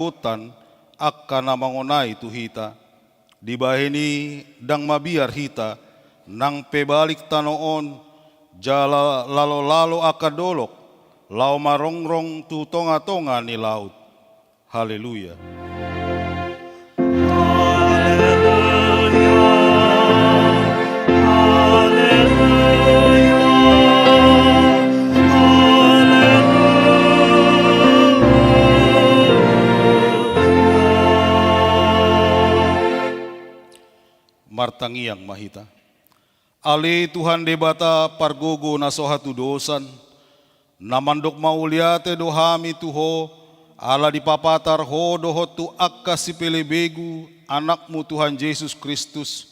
hutan akkana mangonai tu hita. Dibahini dang mabiar hita nang pebalik tanoon jala lalo-lalo akadolok lau marongrong tu tonga-tonga ni laut. Haleluya. Martangiang mahita. Ale Tuhan debata pargogo na sohatu dosan. Namandok mauliate dohami tuho. Ala dipapatar ho doho tu akka si pelebegu anakmu Tuhan Yesus Kristus.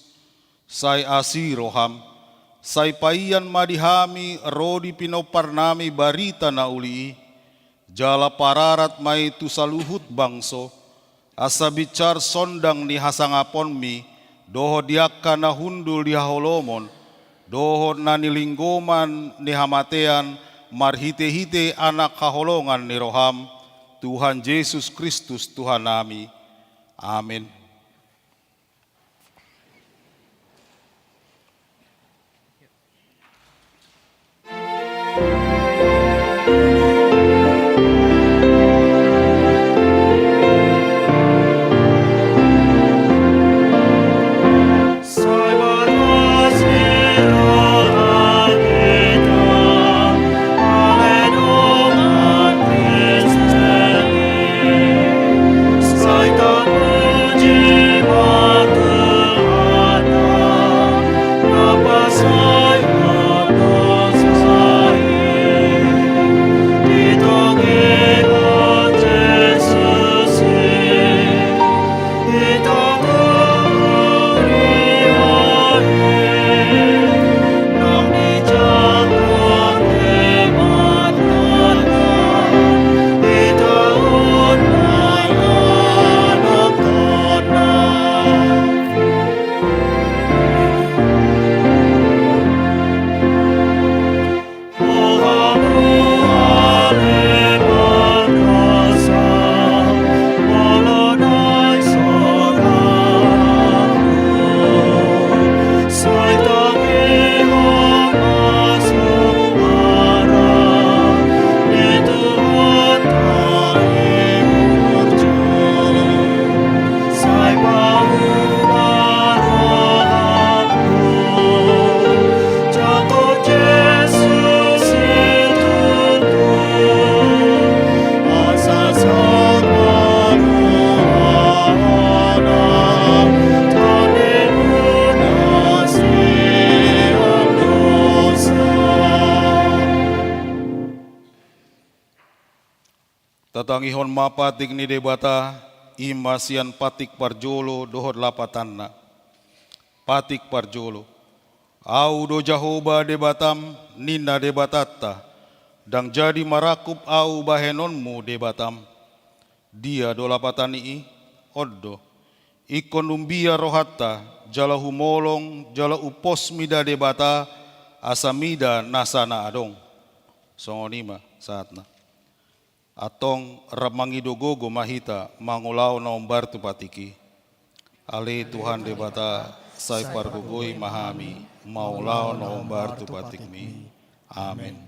Sai asi roham. Sai paian madihami rodi pinoparnami barita na uli. Jala pararat mai tu saluhut bangso. Asa bicar sondang ni hasangapon mi. Doho diakka na hundul di haholomon, doho na nilinggoman ni hamatean, marhite-hite anak haholongan ni roham, Tuhan Yesus Kristus Tuhan nami. Amin. Tatangihon mapatik ni debata imasian patik parjolo dohor lapatanna. Patik parjolo. Au do Jahoba debatam nina debatatta. Dang jadi marakup au bahenonmu debatam. Dia do lapatani oddo. Ikon umbia rohatta jala humolong jala upos mida debata asamida nasana adong. Songonima saatna. Atong ramangidogogo mahita mangulau na umbartu patiki. Ale Tuhan debata sai pargogoi mahami maulau na umbartu patikmi. Amin.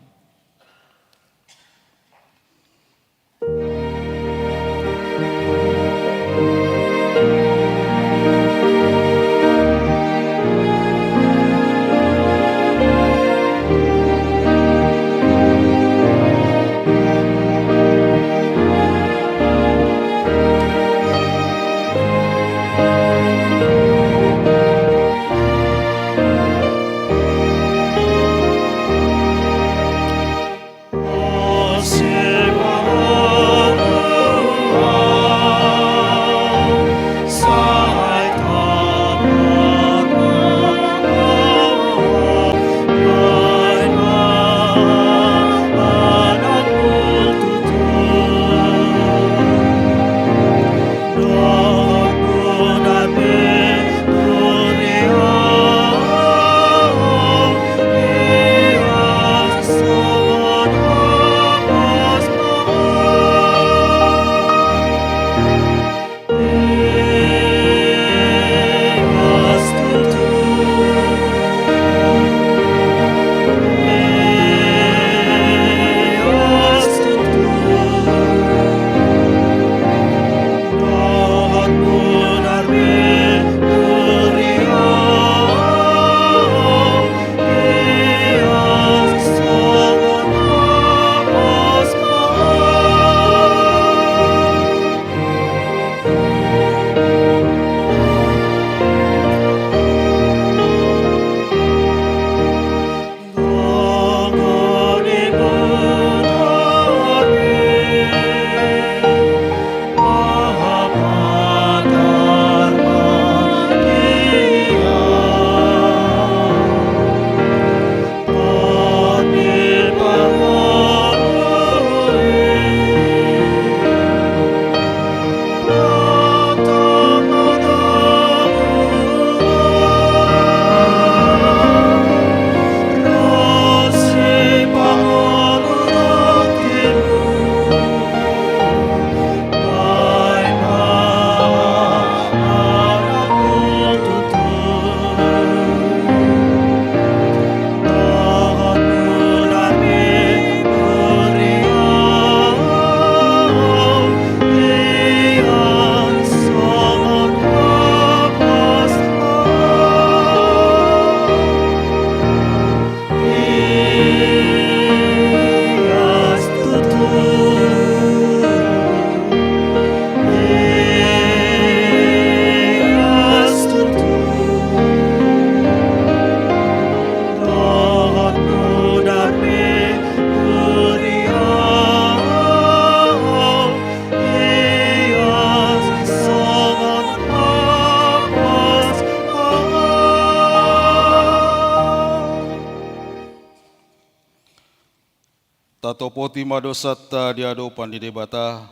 Tatopoti madosatta diadopan di debata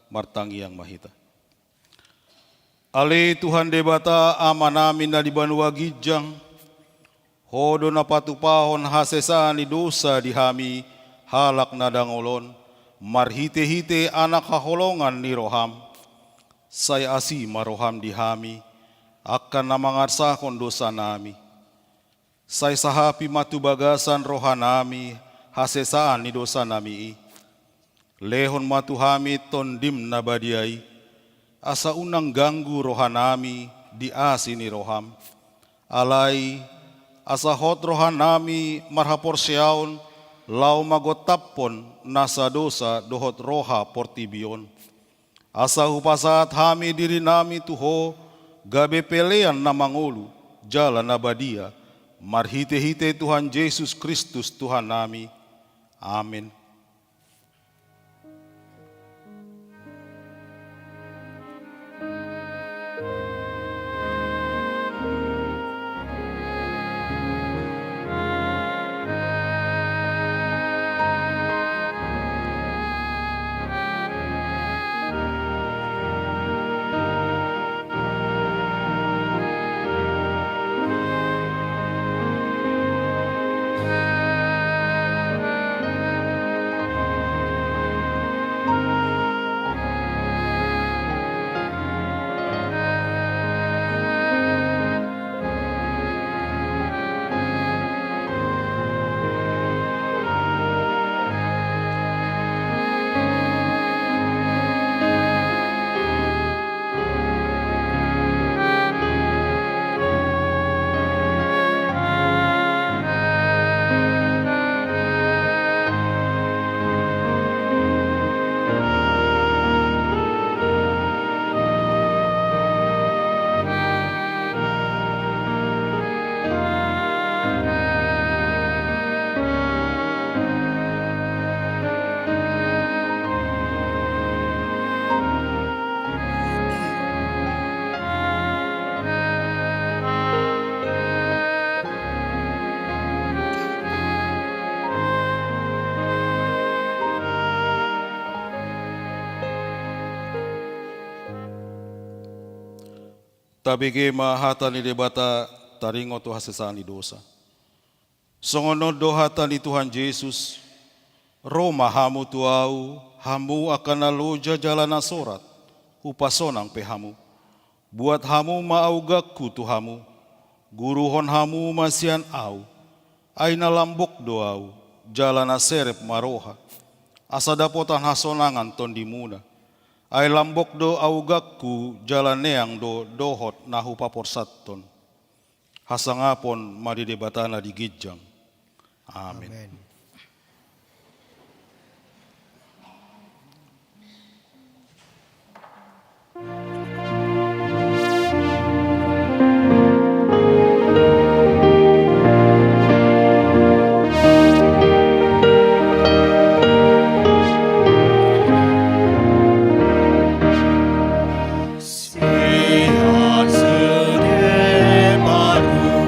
martangi yang mahita. Ale Tuhan debata amanamin na di banua gijang, hodo na patupahon hasesaan ni dosa dihami halak na dangolon, marhite-hite anak haholongan ni roham, say asi maroham dihami, akan namangarsakon dosa nami. Say sahapi matubagasan rohanami, hasesaan ni dosa nami. Lehon matuhami tondim nabadiai, asa unang ganggu rohanami di asi ni roham. Alai asa hot rohanami marhapor siaon, lau magotapon nasa dosa dohot roha portibion. Asa hupasat hami diri nami tuho, gabe pelean na mangulu, jalan nabadia, marhite-hite Tuhan Yesus Kristus Tuhan nami. Amin. Tabige mahata ni debata taringo tu hasesaan ni dosa. Songono dohata ni Tuhan Yesus, Roma hamu tuau, hamu akan aloja jalan sorat, upasonang pehamu. Buat hamu maugakku tuhamu, guruhon hamu masian au, aina lambok doau, jalan serep maroha, asa dapotan hasonangan tondimuna. Ay lambok do augakku jalan neang do dohot nahu paporsaton. Hasangapon madidebatana di gijang. Amin. Amen. Baru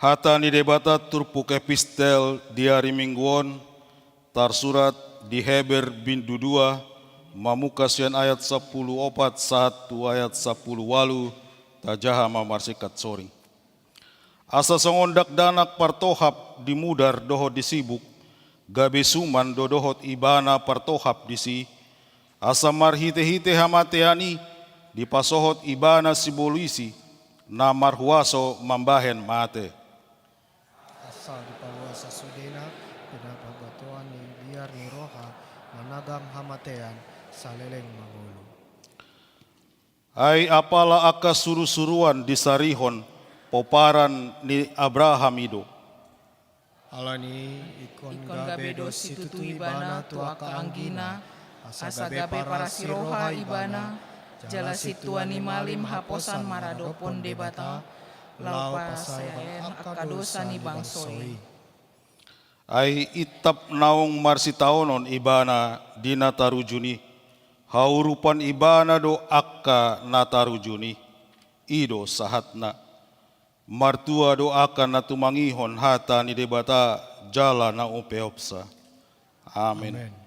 Hata ni debata turpuk epistel diari mingguon tarsurat di Heber bin Dudua mamukasian ayat 10 opat 1 ayat 10 walu tajaha mamarsikat soring. Asa songondak danak partohap dimudar dohot disibuk gabe suman dodohot ibana partohap disi asa marhite-hite hamateani dipasohot ibana sibolisi na marhuaso mambahen mate. Asa dipaluasa sudena pinapagatuan ni biar ni roha managam hamatean saleleng mangulu. Ay apala aka suru-suruan di sarihon poparan ni Abraham ido. Alani ikon gabe gabe dosi dosi tutu tutu ibana ibana tuaka anggina asa gabe para siroha ibana jala situan ni malim haposan maradopon debata lau pasayan akadosa ni bangsoi. Ay itap naong marsitaonon ibana di natarujuni haurupan ibana do akka natarujuni ido sahatna martua do akan natumangihon hata ni debata jala na upeopsa. Amin. Amen.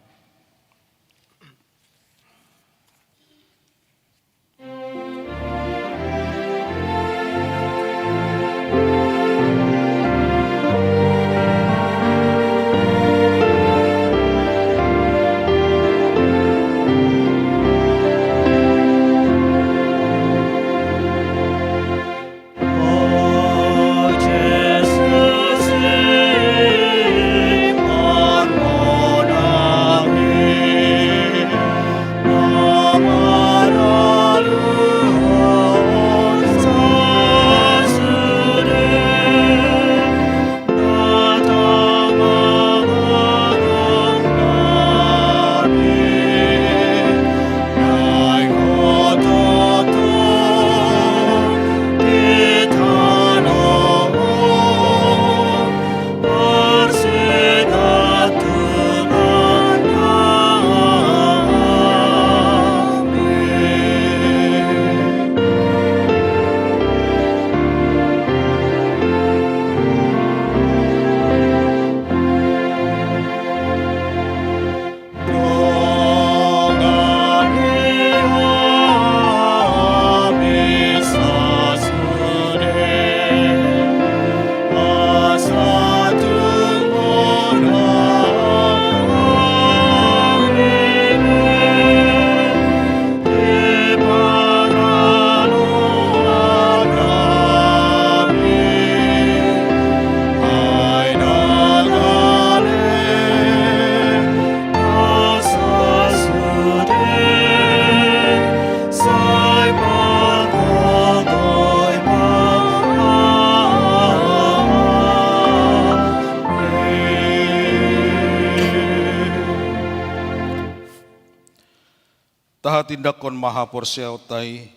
Taha tindakon maha porsiaw tay,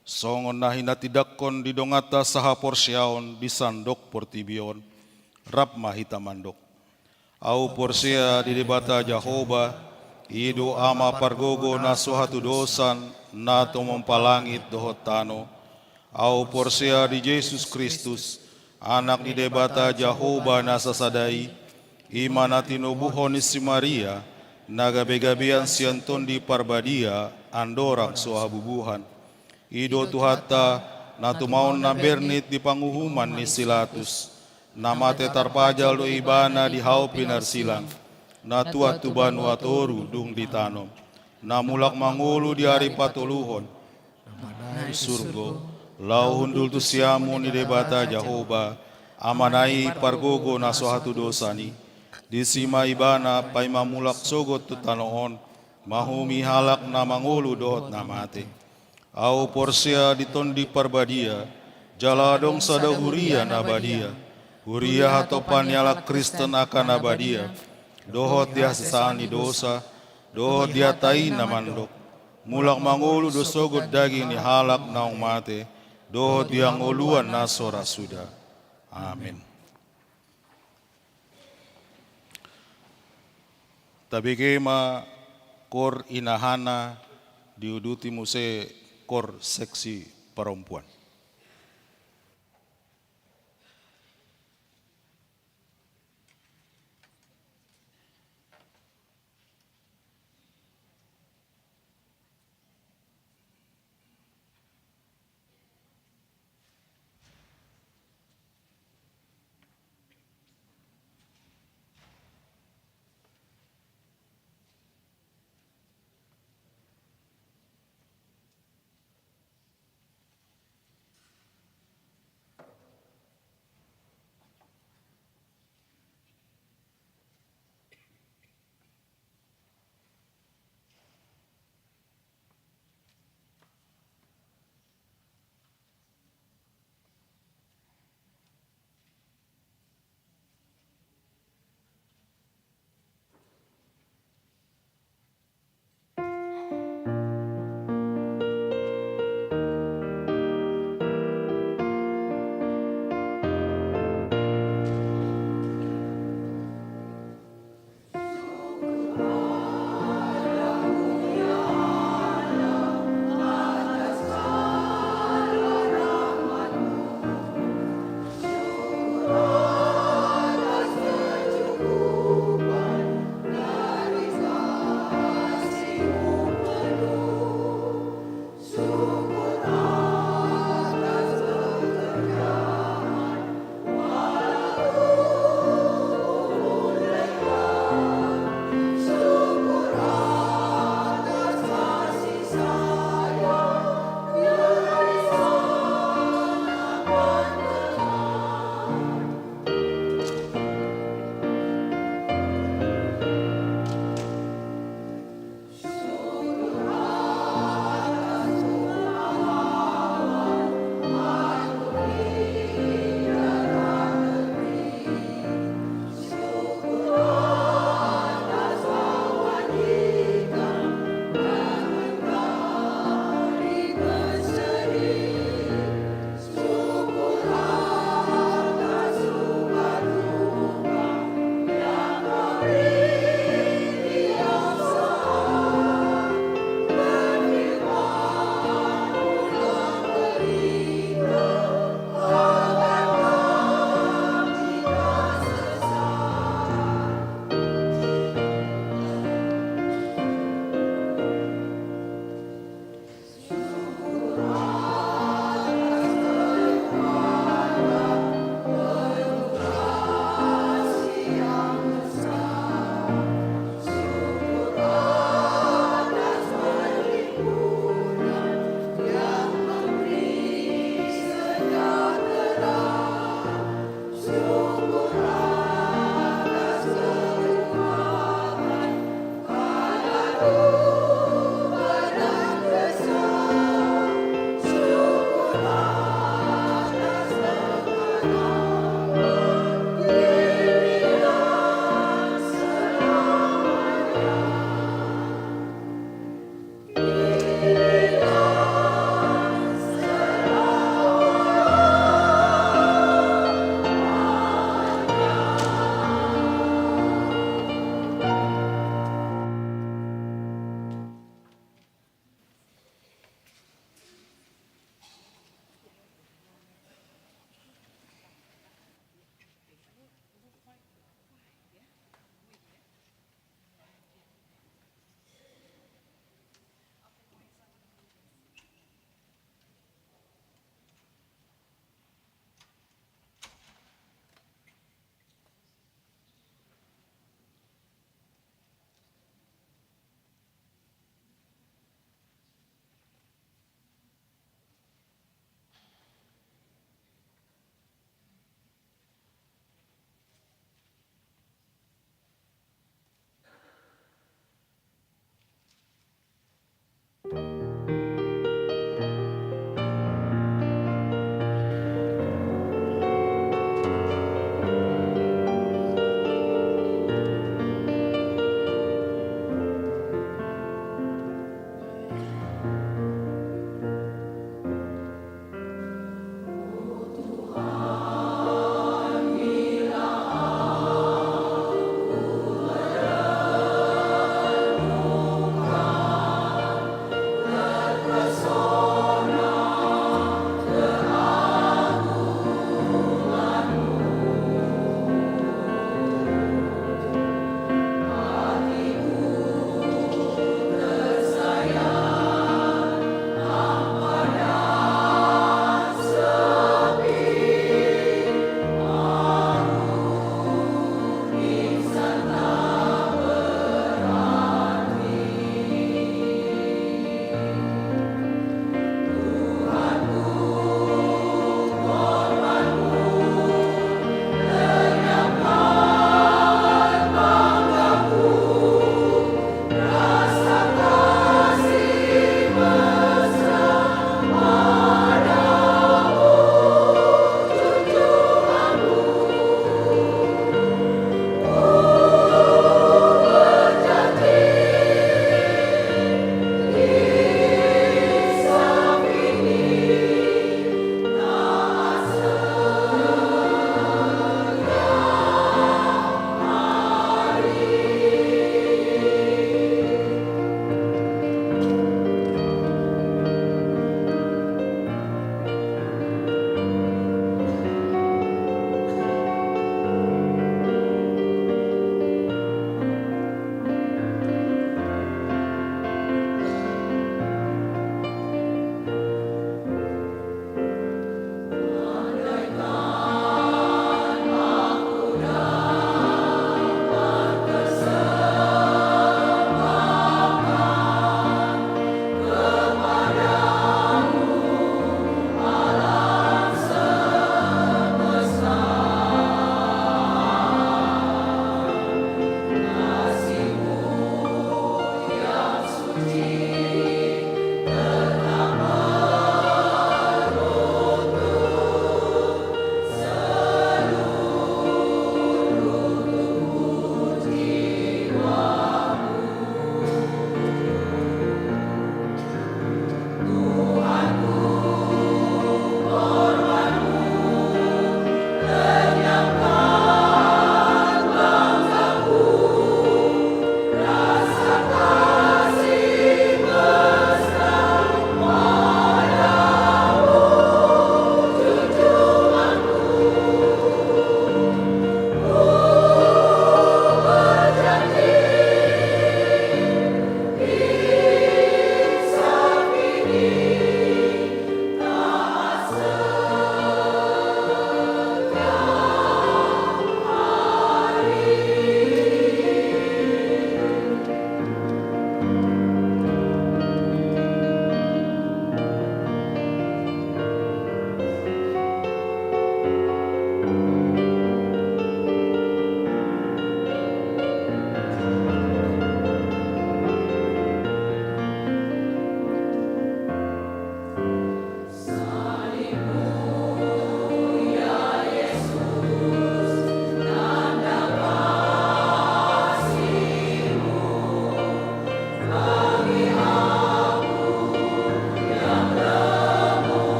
songon na hinatidakon di dongata saha porsiaon di sandok portibion, rap mahita mandok. Au porsia di debata Jahoba, ido ama pargogo na suhatu dosan na tumampalangit dohot tano. Au porsia di Yesus Kristus, anak di debata Jahoba na sasadai, imana tinubuhon ni si Maria, nagabe-gabean sianton di parbadia andorak sohabubuhan ido tuhata na tumaon na bernit di panguhuman ni Silatus namate tarpajal do ibana di hau pinarsilang na tuat tuban watoru dung ditanom na mulak mangulu di hari patuluhon di surgo lau hundul tu siamu ni debata Jahoba amanai pargogo na sohatu dosani di sima ibana pay mamulak sogot tu tanoon mahumi halak na mangulu dohot na mate au porsia ditondi parbadia jaladong sada huria na badia huria hatopan yalak Kristen akan abadia dohot dia sesani dosa dohot dia tai na mandok mulak mangulu do sogot daging ni halak naong mate dohot dia ngoluan na sora suda. Amin. Tabigema kor inahana diuduti muse kor seksi perempuan.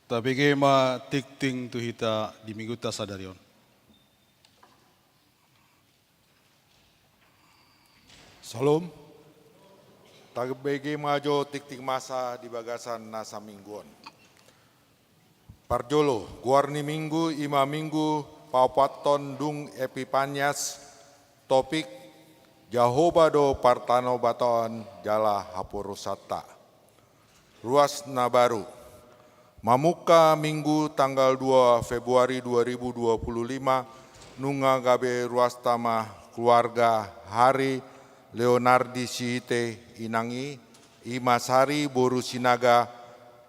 Tapi kema tikting tu hita di minggu ta sadarion. Salam. Tagbege majo tik-tik masa di bagasan nasa mingguan. Parjolo, guarni minggu, ima minggu, paupaton dung epipanyas, topik Jahoba do partano baton jala hapurusata. Ruas Nabaru. Mamuka minggu tanggal 2 Februari 2025, nunga gabe ruas tama keluarga hari Leonardi Sihite Inangi, Imasari Boru Sinaga,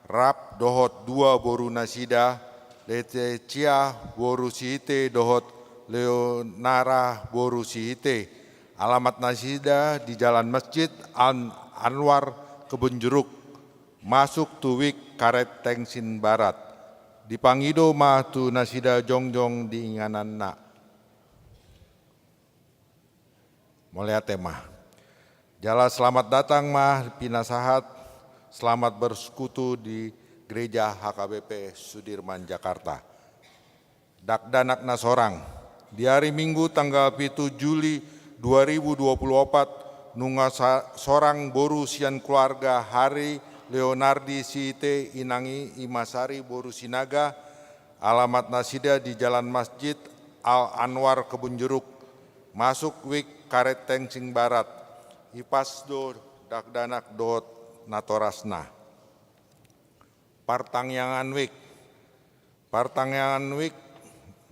Rap Dohot 2 Boru Nasida, Lete Cia Boru Sihite Dohot Leonara Boru Sihite. Alamat Nasida di Jalan Masjid Anwar Kebun Jeruk, masuk Tuwik Karet Tengsin Barat. Dipangido mah tu Nasida jongjong di ingananna. Mulia tema. Jala selamat datang mah pinasahat, selamat bersekutu di Gereja HKBP Sudirman Jakarta. Dakdanak nasorang, di hari Minggu tanggal 7 Juli 2024, nunga sorang boru sian keluarga hari Leonardi Sihite Inangi Imasari Boru Sinaga, alamat Nasida di Jalan Masjid Al Anwar Kebun Jeruk, masuk Wik Karet Tengsin Barat. Ipas do dakdanak dot natorasna. Partangyangan Wik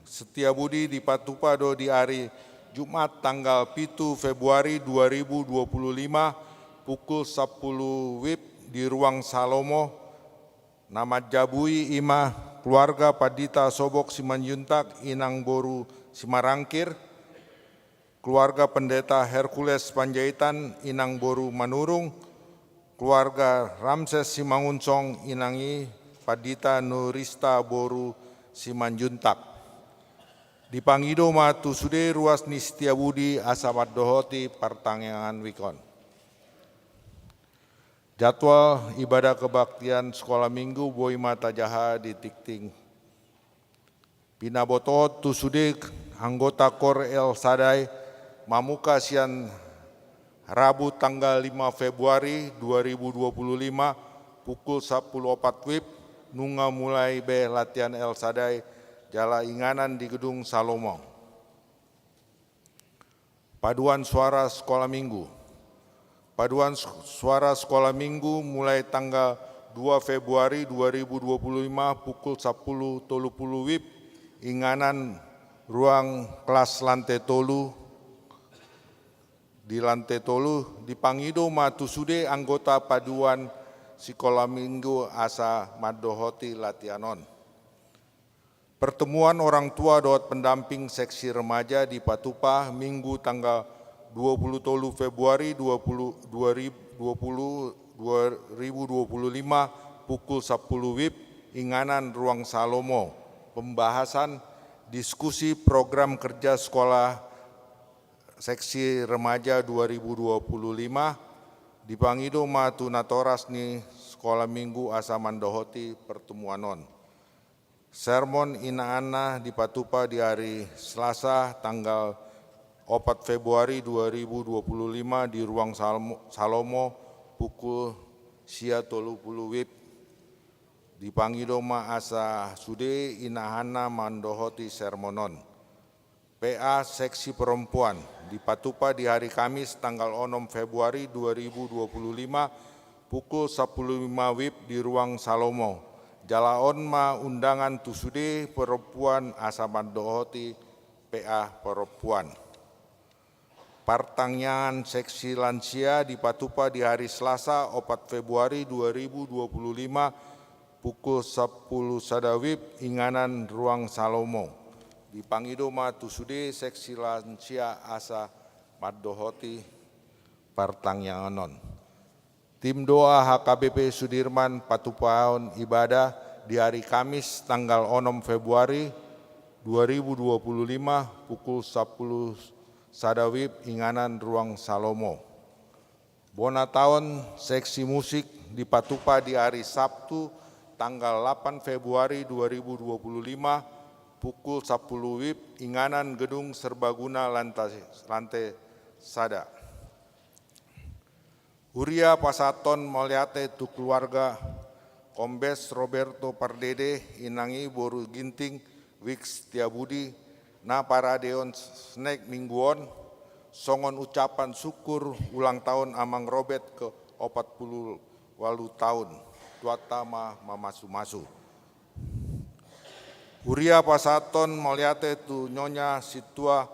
Setiabudi di Patupa do di hari Jumat tanggal 7 Februari 2025 pukul 10 WIB di ruang Salomo. Nama Jabui Ima keluarga Padita Sobok Simanjuntak Inang Boru Simarangkir, keluarga Pendeta Hercules Panjaitan Inang Boru Manurung, keluarga Ramses Simangunsong Inangi Padita Nurista Boru Simanjuntak. Dipangido matu sude ruas ni Setiabudi asamat dohoti partangyangan wikon. Jadwal ibadah kebaktian sekolah minggu boi mata jaha di tikting. Pinabotot tu sude anggota Kor El Sadai Mamuka sian Rabu tanggal 5 Februari 2025 pukul 10.04 WIB nunga mulai be latihan El Sadai jala inganan di gedung Salomo. Paduan suara sekolah minggu. Paduan suara sekolah minggu mulai tanggal 2 Februari 2025 pukul 10.30 WIB inganan ruang kelas lantai tolu. Di lantai tolu dipangido matu sude anggota paduan sekolah minggu asa madohoti latihanon. Pertemuan orang tua dot pendamping seksi remaja di Patupa minggu tanggal 20 Februari 2025 pukul 10 WIB inganan ruang Salomo. Pembahasan diskusi program kerja sekolah Seksi Remaja 2025 dipangido matu natoras ni sekolah minggu asa mandohoti pertemuanon. Sermon inaana di Patupa di hari Selasa tanggal 4 Februari 2025 di ruang Salomo pukul 30 WIB. Dipangido ma asa sude inahana mandohoti sermonon. PA Seksi Perempuan di Patupa di hari Kamis tanggal 6 Februari 2025 pukul 15 WIB di ruang Salomo. Jalaon ma undangan tusude perempuan asaman dohoti PA Perempuan. Partangyangan Seksi Lansia di Patupa di hari Selasa 4 Februari 2025 pukul 10 sadawib inganan ruang Salomo. Dipangido matu sude seksi lansia asa madohoti partangyanganon. Tim doa HKBP Sudirman Patupaon ibadah di hari Kamis tanggal 6 Februari 2025 pukul 10 sadawib inganan ruang Salomo. Bona tahun seksi musik di Patupa di hari Sabtu tanggal 8 Februari 2025 pukul 10 WIB Inganan Gedung Serbaguna lantai Sada. Huria Pasaton Moliate tu keluarga Kombes Roberto Pardede Inangi Boru Ginting Wix Tiabudi na paradeon snack mingguon songon ucapan syukur ulang tahun Amang Robert ke 48 tahun tuatama mamasu-masu. Huria Pasaton Moliate tu Nyonya Situa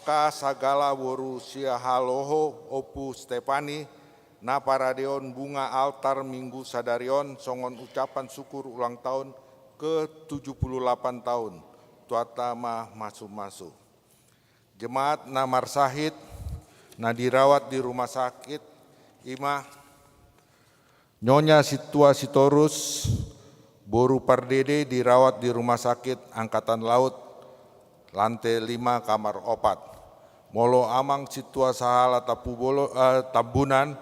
Ka Sagala Boru Sia Haloho Opu Stefani na paradeon bunga altar Minggu Sadarion songon ucapan syukur ulang tahun ke-78 tahun tuatama masu-masu. Jemaat na marsahid na dirawat di rumah sakit Ima Nyonya Situa Sitorus Boru Pardede dirawat di Rumah Sakit Angkatan Laut lantai 5 kamar opat. Molo Amang Situa Sahala Tambunan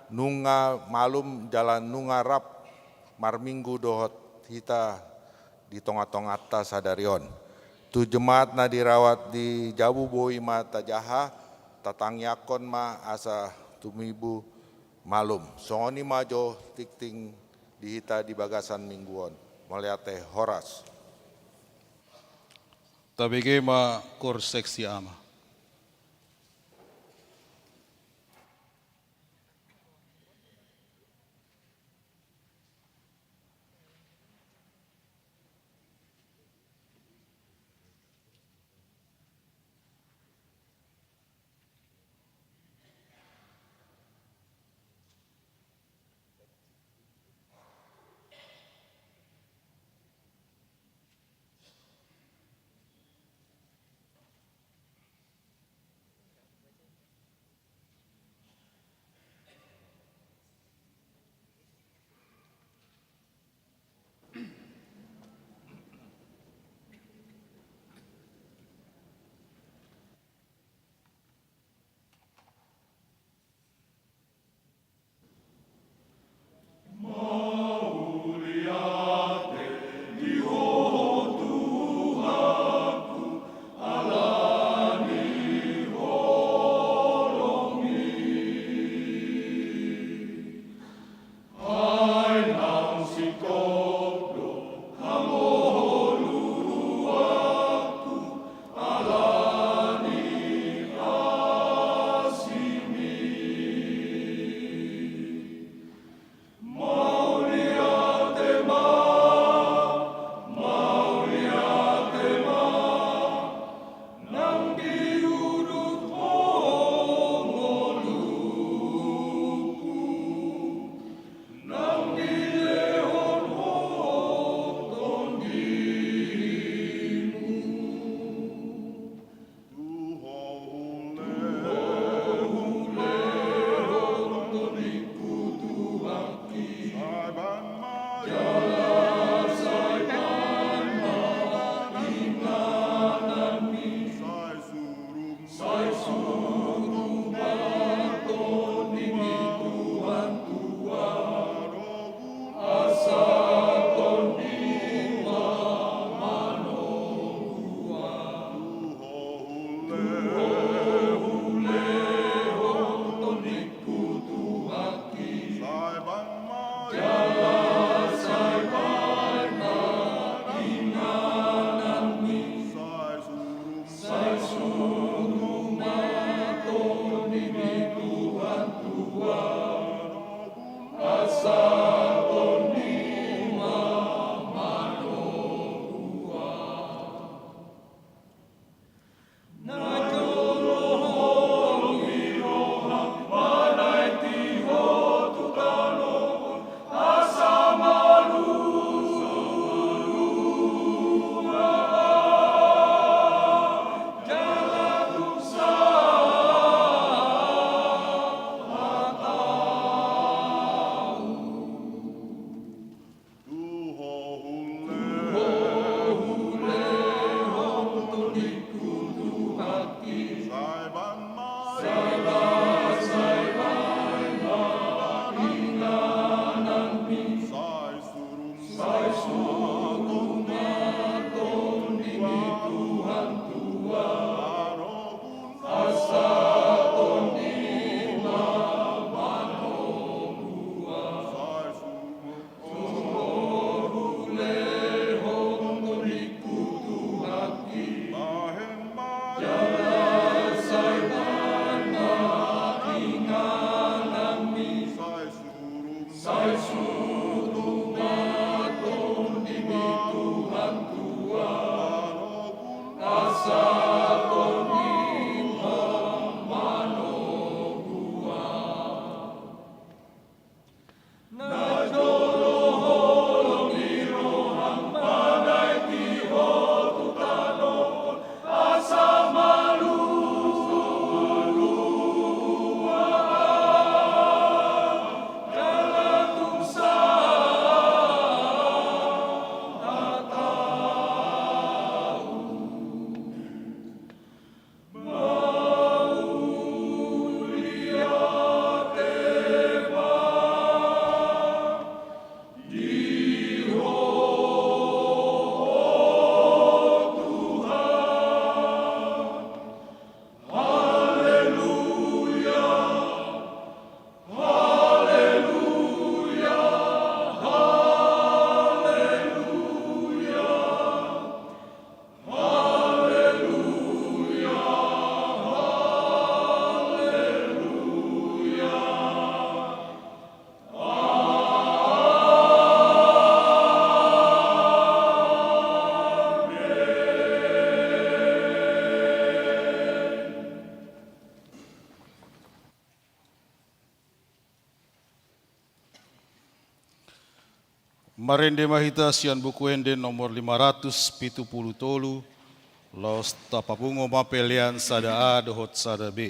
Nunga Malum Jalan Nunga Rap Marminggu Dohot Hita di tonga-tongata Sadarion. Tu jemaat na dirawat di Jabu Boi Mata Jaha Tatangyakon ma asa tumibu malum. Songoni majo tikting dihita di bagasan mingguon. Moliate Horas. Tabege ma kor seksi ama. Marende mahita sian buku ende nomor 573, los tapapungo mapelian sada A dohot sada B.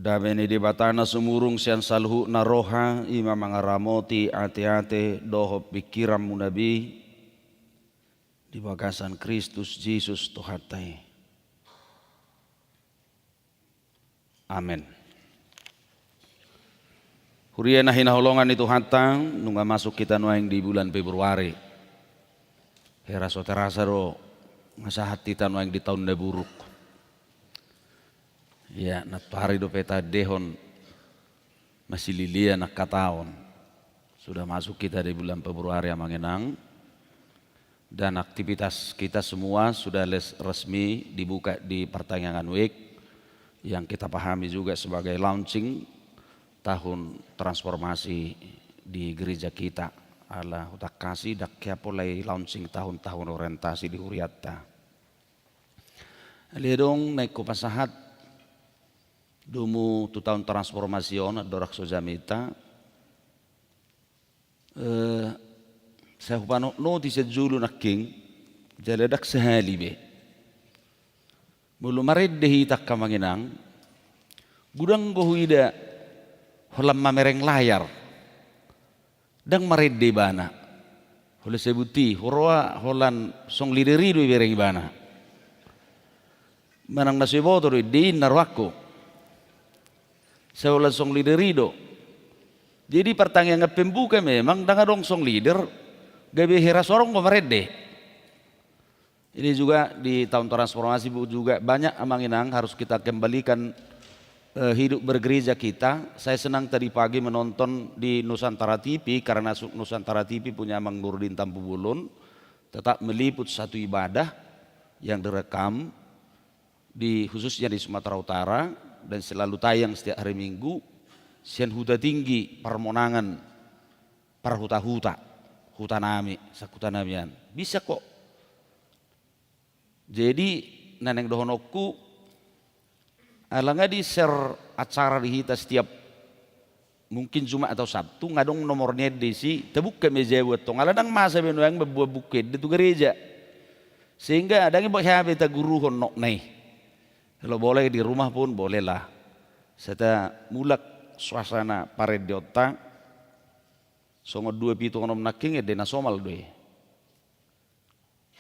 Dameni di batana sumurung sian salhu naroha ima mangaramoti ate-ate doho pikiran munabi di bagasan Kristus Yesus Tuhatai. Amin. Huriana hinaholongan itu hatang nungga masuk kita nuaing di bulan Februari. Hera soterasa ro ngasa hati tanuaing di tahun de buruk. Ya, nat hari do peta dehon masih lilia nak kataon. Sudah masuk kita di bulan Februari yang mengenang dan aktivitas kita semua sudah resmi dibuka di pertengahan week yang kita pahami juga sebagai launching tahun transformasi di gereja kita. Allah utak kasih dak mulai launching tahun-tahun orientasi di Huriatta. Liedong naik ko pasahat dumu tu tahun transformasi on dorak sojamita. Saya hupano no di sejulu naking jaladak sehali be. Mulu mared dehi tak kamanginang gudang gohuida holam mamereng layar dang mared de bana hole sebuti horoa holan song lideri do bereng bana manang nasiboto do di narwako saya song lideri do. Jadi pertanyaan pembuka memang dengan dong song leader gabe hera sorong pemerede. Ini juga di tahun transformasi juga banyak amanginang harus kita kembalikan hidup bergereja kita. Saya senang tadi pagi menonton di Nusantara TV karena Nusantara TV punya Mang Nurdin Tampu Bulun tetap meliput satu ibadah yang direkam khususnya di Sumatera Utara dan selalu tayang setiap hari Minggu. Sian huta tinggi permonangan parhuta-huta hutanami sakutanamian bisa kok. Jadi naneng dohonokku alanga di share acara di hita setiap mungkin Jumat atau Sabtu ngadong nomornya desi tebuk ke meja buat tong aladang masa beno yang membuat bukit di tu gereja sehingga ada yang buat habi ta guru honok nih kalau boleh di rumah pun bolehlah serta mulak suasana parediota songo 2 pitu onom naking dena somal doe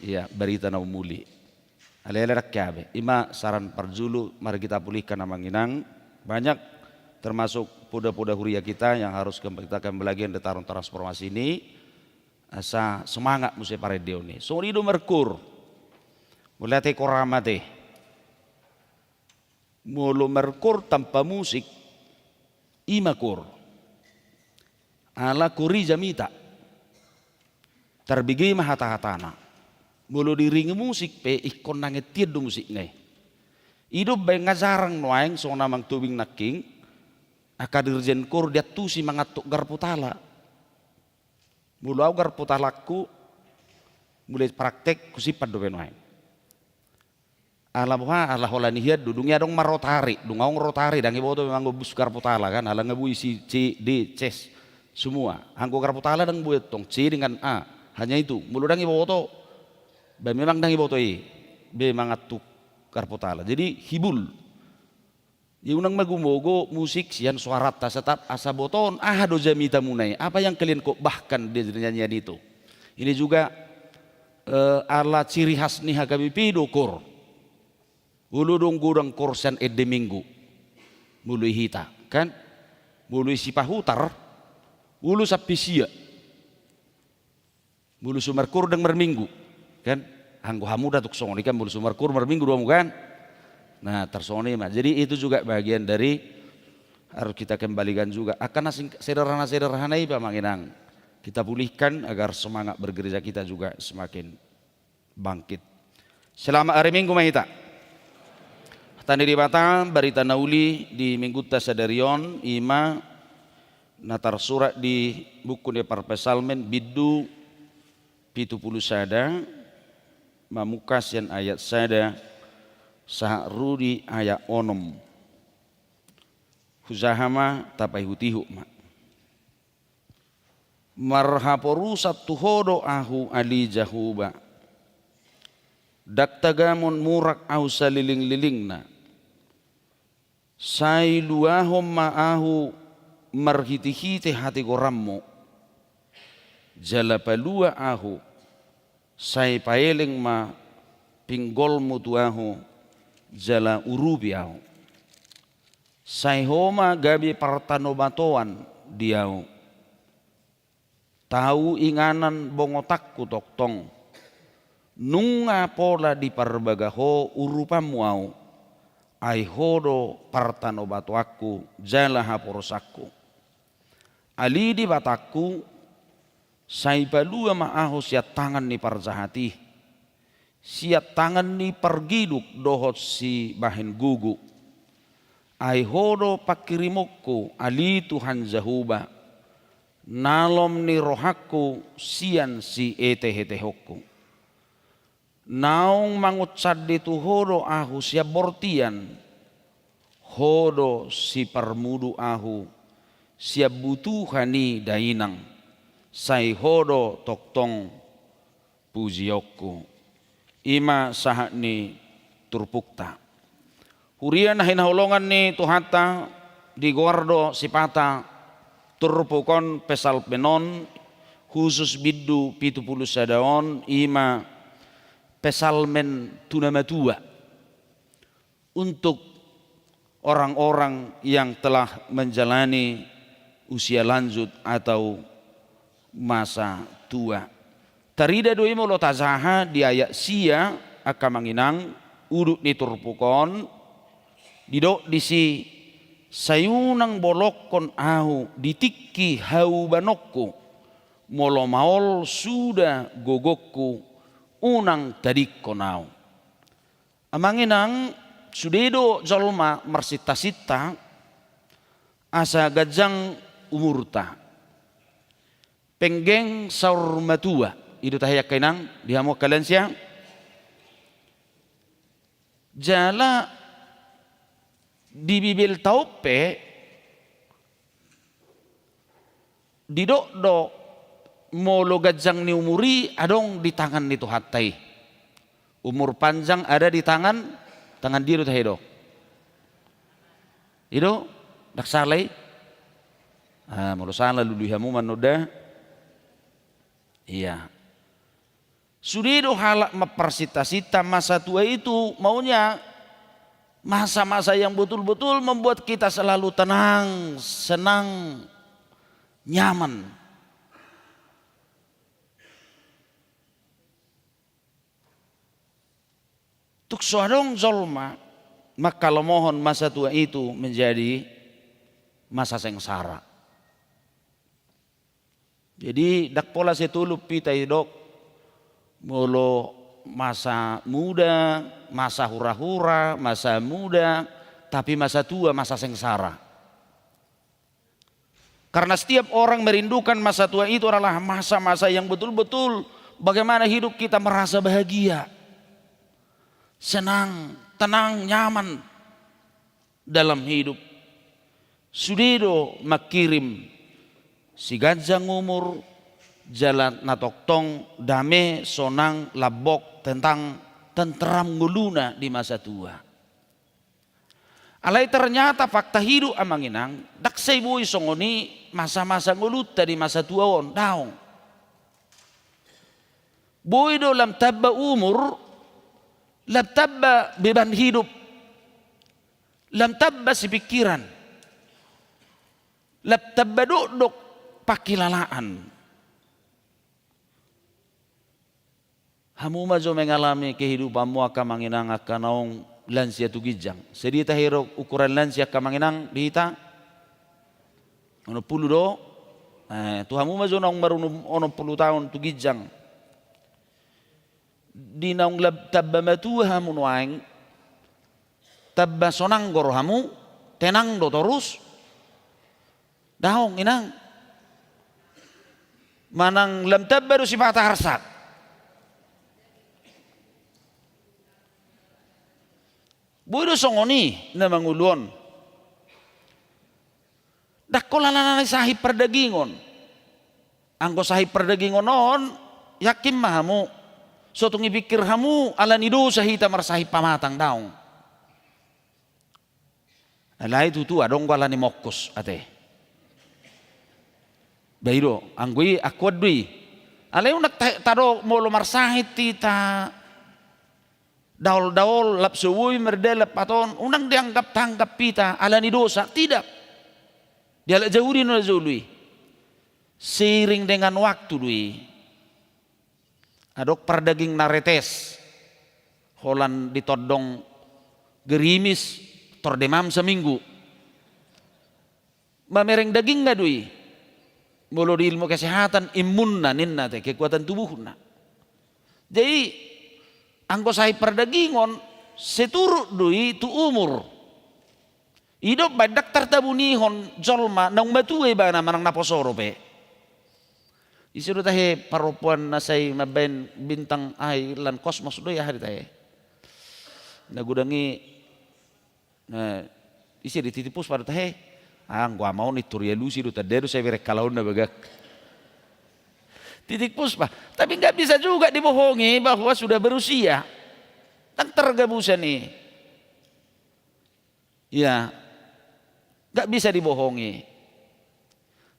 iya berita na umuli alele rakyabe ima saran parjulu mari kita pulihkan namanginang banyak termasuk puda-puda huria kita yang harus kita kembalikan di tarung transformasi ini asa semangat musim paredio ini songo ido merkur mulai te koramate mulu merkur tanpa musik imakur ala kuri jamita terbigi mahata-hatana mulu diringi musik pe ikon nanget tiadu musik nih hidup bayi ngazarang noaeng so namang tubing naking akadirjen kur dia tusi mangatuk garputala mulu au garputalaku mulai praktek kusipad do noaeng ala buha ala holani hiad dudungnya dong marotari dungaung rotari dangi boto memang bus garputala kan ala ngebui C D ces semua anggo garputala dang buat tong C dengan A hanya itu mulu dangi boto memang dangi boto be mangatuk garputala jadi hibul unang magumogo musik sian suarat tasatap asa boton do jamita munai apa yang kalian kok bahkan di nyanyian itu ini juga ala ciri khas nih hakabipi dokur ulu dong gudang korsan ede minggu mului hita kan mului sipahutar ulu sapisia mulu sumarkur dang merminggu kan anggo hamuda tuk songoni kan mulu sumarkur merminggu dua kan nah tersongoni mah jadi itu juga bagian dari harus kita kembalikan juga akan sederhana iba manginang kita pulihkan agar semangat bergereja kita juga semakin bangkit selama hari Minggu mahita tani di Batam barita nauli di minggu tasadarion ima natar surat di buku de parpesalmen bidu 70 sada mamukas yang ayat sada sahrudi ayat onom huzahama tapai hutihu ma marhaporusat tuhodo ahu ali jahuba dak tagamun murak au saliling-lilingna Sai luahom ma'ahu marhiti-hiti hati gorammu. Jala palua ahu. Sai paeling ma pinggolmu tuahu. Jala urubi ahu. Sai homa gabi partanobatoan diau. Tahu inganan bongotakku toktong. Nunga pola di parbagaho urupamu au. Ai hodo partanobatu aku jala haporosakku. Ali di batakku. Sai palua ma'aho siat tangan ni parjahati. Siat tangan ni pergiduk dohot si bahen gugu. Ai hodo pakirimukku ali Tuhan Jahuba. Nalom ni rohaku sian si ete-hetehokku. Naung mangutsad itu hodo ahu siap bortian. Hodo si permudu ahu siap butuhani dainang. Sai hodo toktong pujiokku. Ima sahat ni turpukta. Hurian hinaholongan ni tuhata di guardo sipata turpukon pesal penon khusus biddu 70 sadaon ima pesalmen tunamatua untuk orang-orang yang telah menjalani usia lanjut atau masa tua. Tarida doi molo tazaha di ayat sia akamanginang uduk ni turpukon didok disi sayunang bolokon ahu ditikki hau banokku molo maol sudah gogokku unang tadikko nau. Amanginang sudedo jolma marsita-sita asa gajang umurta. Penggeng saur matua itu tahayak kainang dihamu kalian siang. Jala di bibil taupe didok-dok molo gajang ni umuri adong di tangan itu hatai. Umur panjang ada di tangan dia itu tahido. Itu dak salai. Molo salah lulu hamu manoda. Iya. Sudido halak mempersita-sita masa tua itu maunya masa-masa yang betul-betul membuat kita selalu tenang, senang, nyaman. Tuk suadong zolma, maka mohon masa tua itu menjadi masa sengsara. Jadi dak pola setulup pita idok molo masa muda, masa hura-hura, masa muda, tapi masa tua, masa sengsara. Karena setiap orang merindukan masa tua itu adalah masa-masa yang betul-betul bagaimana hidup kita merasa bahagia, senang, tenang, nyaman dalam hidup. Sudido makirim si gajang umur jalan natoktong dame sonang labok tentang tentram nguluna di masa tua. Alai ternyata fakta hidup amanginang dak seibui songoni masa-masa nguluta di masa tua on daong. Boy do lam tabba umur, lam tabba beban hidup, lam tabba si pikiran, lam tabba duk pakilalaan. Hamu majo mengalami kehidupanmu akan manginang akan naong lansia tu gijang. Sedita hero ukuran lansia akan manginang dihita. Ono puluh do. Tu hamu majo naong marunum ono 10 tahun tu gijang. Di naong lab tabba matu hamu nuaing. Tabba sonang gor hamu. Tenang do terus. Daong inang. Manang lam tabba do sifat harsak. Bodo songoni na mangulon. Dakola na sahib perdagingon. Angko sahib perdagingon on yakin mahamu. So tung ipikir hamu ala nido sahita marsahib pamatang daong. Alai itu tu adong gua lani mokus ate. Bairo anggui aku dui. Alai unak tado molo marsahit tita daul lap suwui merdelap paton unang dianggap tanggap pita alani dosa tidak. Dia lek jauhin oleh lui. Seiring dengan waktu lui. Adok pardaging naretes. Holan ditodong gerimis tordemam seminggu. Mamereng daging nggak dui. Mulu di ilmu kesehatan imun na ninna te kekuatan tubuh na. Jadi angko sai perdagingon seturut dui tu umur. Hidup badak tartabunihon jolma nang matue ba na manang naposoro pe. Isiru tahe parupuan na say maben bintang ay lan kosmos do ya hari tahe. Nagudangi na isi dititipus pada tahe. Gua mau ni turia lusi do taderu saya berek kalau na bagak. Titik puspa, tapi nggak bisa juga dibohongi bahwa sudah berusia. Tak tergabusan nih. Ya, nggak bisa dibohongi.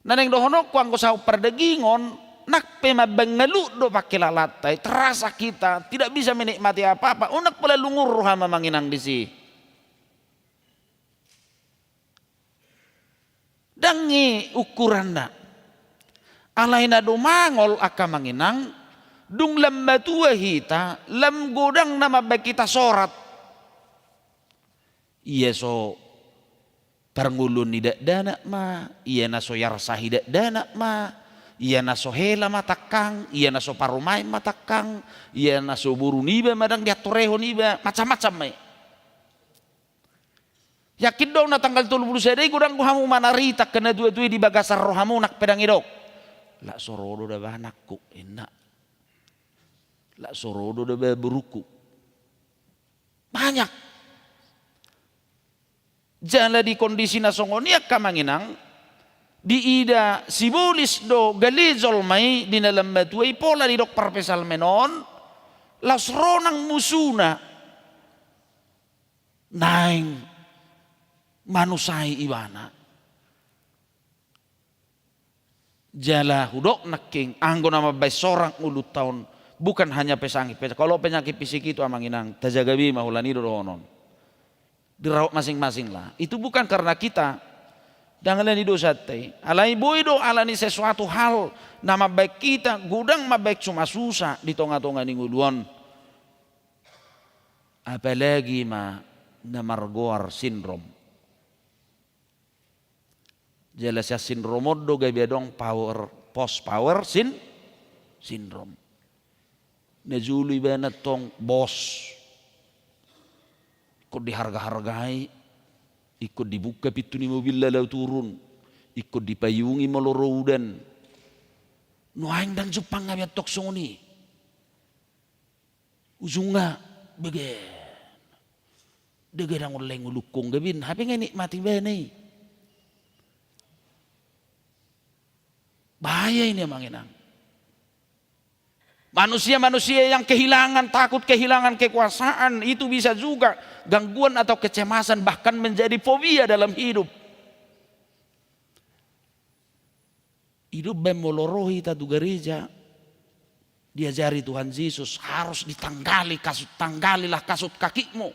Naneng dohonok kuang kosau perdagingon, nak pema bengalu do pakai lalatai, terasa kita tidak bisa menikmati apa-apa. Unak pula lungur rohama manginang disi. Dangi ukuran na. Alaina do mangol aka manginang, dung lam matua hita, lam godang nama baik kita sorat. Iya so parngulun tidak dana ma, iya naso yarsa tidak dana ma, iya naso hela matakang, iya naso parumai matakang, iya naso buru niba madang dia toreho niba, macam-macam mai. Yakin dong na tanggal 30 sedai gudang ku hamu manarita kena dua-dua di bagasar rohamu nak pedang idok. La sorodo da banakku enak. La sorodo da beruku. Banyak. Jala di kondisi nasongonia kamanginang di ida sibulis do galezol mai di dalam batuai pola di dok parpesal menon las ronang musuna naing manusai ibana jala hudok naking anggo nama baik seorang ulut tahun bukan hanya pesangi kalau penyakit fisik itu amanginang tajagabi mahulani dohonon dirawat masing-masing lah. Itu bukan karena kita dangalan dosa teh. Alai boido alani sesuatu hal nama baik kita gudang ma baik cuma susah di tonga-tonga ninguluan. Apalagi ma namargoar sindrom. Jelas ya sindrom do gabe dong post power sindrom. Nejuli banget tong bos. Ikut diharga-hargai, ikut dibuka pintu ni mobil lalu turun, ikut dipayungi melorodan. Nuaing dan Jepang ngabiat tok songoni. Ujungnya begen. Degerang oleng ulukong gabin, hapi nga nikmati ba ni? Bahaya ini manginang. Manusia-manusia yang kehilangan, takut kehilangan kekuasaan, itu bisa juga gangguan atau kecemasan, bahkan menjadi fobia dalam hidup. Hidup memolorohi tatu gereja, diajari Tuhan Yesus harus ditanggali, tanggalilah kasut kakimu.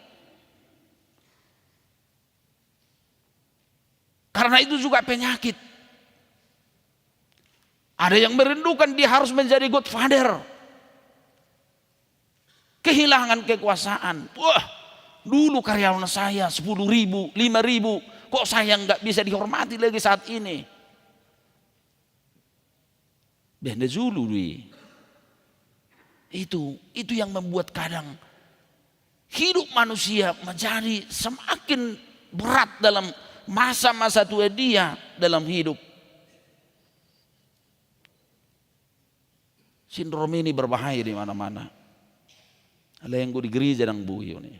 Karena itu juga penyakit. Ada yang merindukan dia harus menjadi godfather. Kehilangan kekuasaan. Wah, dulu karyawan saya 10.000, 5.000. Kok saya nggak bisa dihormati lagi saat ini? Benda Zulu itu yang membuat kadang hidup manusia menjadi semakin berat dalam masa-masa tua dia dalam hidup. Sindrom ini berbahaya di mana-mana. Ada yang gue di gereja dan buyo nih.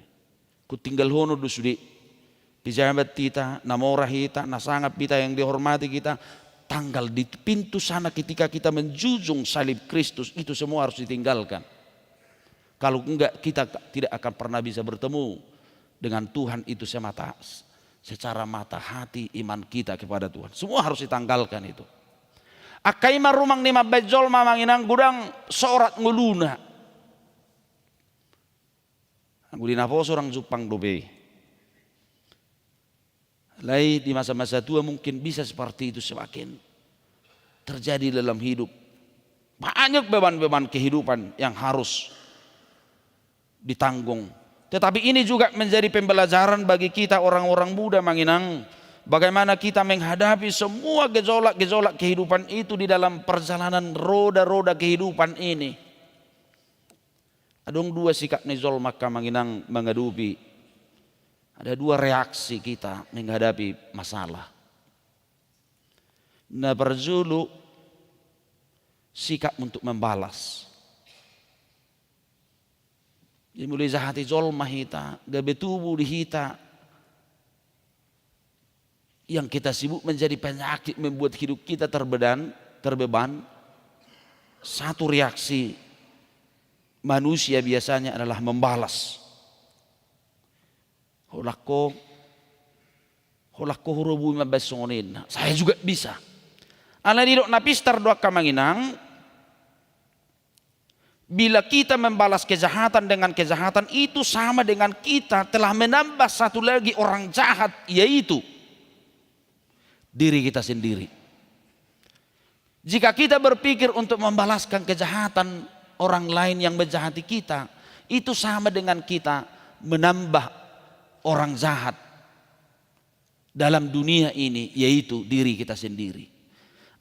Ku tinggal hono du sudi. Pijabat kita, namorah kita, nasangap kita yang dihormati kita. Tanggal di pintu sana ketika kita menjunjung salib Kristus, itu semua harus ditinggalkan. Kalau enggak kita tidak akan pernah bisa bertemu dengan Tuhan itu secara mata hati iman kita kepada Tuhan. Semua harus ditanggalkan itu. Akai marumang ni mabejol mamanginang gudang sorat nguluna. Gudina po seorang Jepang dobe. Lai di masa-masa tua mungkin bisa seperti itu semakin terjadi dalam hidup. Banyak beban-beban kehidupan yang harus ditanggung. Tetapi ini juga menjadi pembelajaran bagi kita orang-orang muda manginang. Bagaimana kita menghadapi semua gejolak-gejolak kehidupan itu di dalam perjalanan roda-roda kehidupan ini. Ada dua sikap nizol maka manginang menghadapi. Ada dua reaksi kita menghadapi masalah. Nah berzulu sikap untuk membalas. Jadi mulai zahati zolmah hita, gabe tubuh di hita. Yang kita sibuk menjadi penyakit membuat hidup kita terbeban. Satu reaksi manusia biasanya adalah membalas. Holako hurubu mabesonin. Saya juga bisa. Ala didok napistar doa kamanginang. Bila kita membalas kejahatan dengan kejahatan itu sama dengan kita telah menambah satu lagi orang jahat, yaitu diri kita sendiri. Jika kita berpikir untuk membalaskan kejahatan orang lain yang menjahati kita, itu sama dengan kita menambah orang jahat dalam dunia ini, yaitu diri kita sendiri.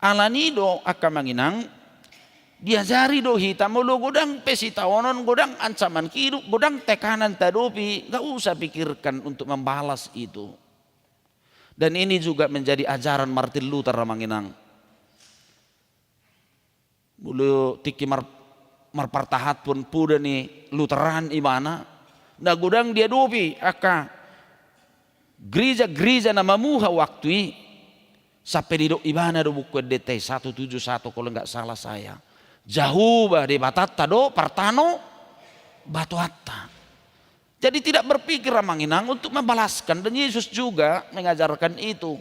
Alanido akan menginang diajari do hita mulu godang pesitawonon, godang ancaman hidup, godang tekanan tadopi, gak usah pikirkan untuk membalas itu. Dan ini juga menjadi ajaran Martin Luther manginang. Mulu tiki marpartahat pun puda ni Lutheran imana, na godang dia dopi aka gereja-gereja nama muha waktu sampai di ibana do buku DT 171 kalau nggak salah saya. Jauh bah di batata do partano batu hatta. Jadi tidak berpikir manginang untuk membalaskan, dan Yesus juga mengajarkan itu.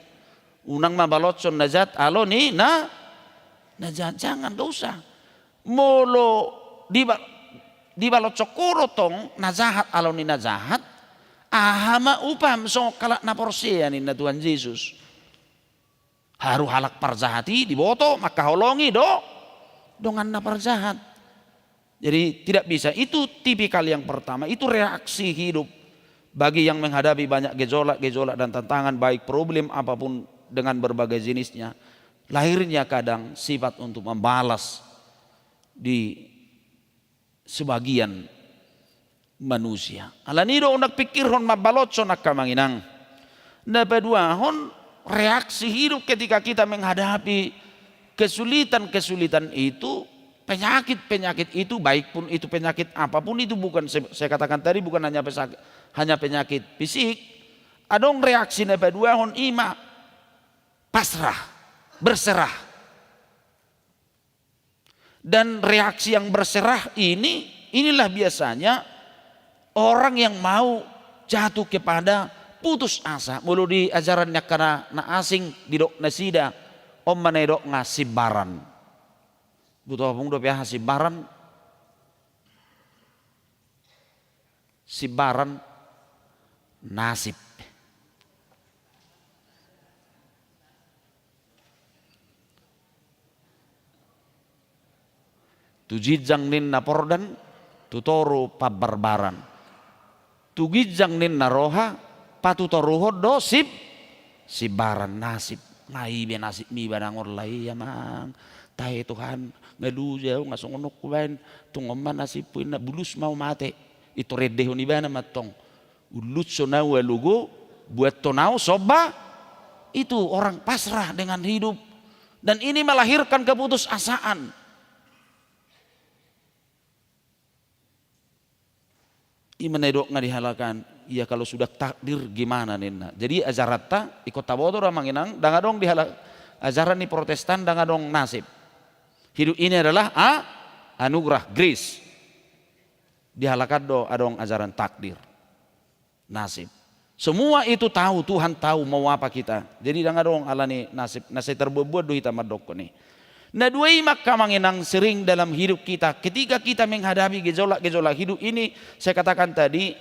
Unang mabalotson najat alo ni najat, jangan dosa. Molo di balocokoro tong najahat alo ni najahat. Ahama upam so kalak na porsia ni na Tuhan Yesus. Haru halak parjahati diboto maka holongi dongan na parjahat. Jadi tidak bisa. Itu tipikal yang pertama. Itu reaksi hidup bagi yang menghadapi banyak gejolak dan tantangan, baik problem apapun dengan berbagai jenisnya. Lahirnya kadang sifat untuk membalas di sebagian manusia. Alanido unak pikir hon mabalotso nak kamanginang. Kedua hon reaksi hidup ketika kita menghadapi kesulitan itu, penyakit itu, baik pun itu penyakit apapun itu, bukan saya katakan tadi bukan hanya penyakit fisik. Adong reaksi kedua hon ima pasrah, berserah. Dan reaksi yang berserah inilah biasanya orang yang mau jatuh kepada putus asa. Mulu di ajarannya karena na asing didok nasida om manedok ngasih baran. Butuh apung do pia sibaran. Sibaran nasib. Tujijang nin napordan tutoro pabarbaran. Tugijang nin naroha patutoruho dosip sibaran nasib. Ngai nasib mi banangor lai ya mang. Tahe Tuhan ngadu jauh ngasongonok kubain tungoman nasib puin na bulus mau mate. Itu redeho ni bana matong. Ulut sonau lugo buat tonau soba. Itu orang pasrah dengan hidup. Dan ini melahirkan keputusasaan. Iman edok nga dihalakan, ya kalau sudah takdir gimana nina. Jadi ajarata ikut tabodo ramanginang, dangadong dihalak ajaran ni Protestan dangadong nasib. Hidup ini adalah anugerah, grace. Dihalakan do adong ajaran takdir, nasib. Semua itu tahu, Tuhan tahu mau apa kita. Jadi jangan dong ala ni nasib terbuat do hita madok ni. Nah dua maka manginang sering dalam hidup kita. Ketika kita menghadapi gejolak-gejolak hidup ini, saya katakan tadi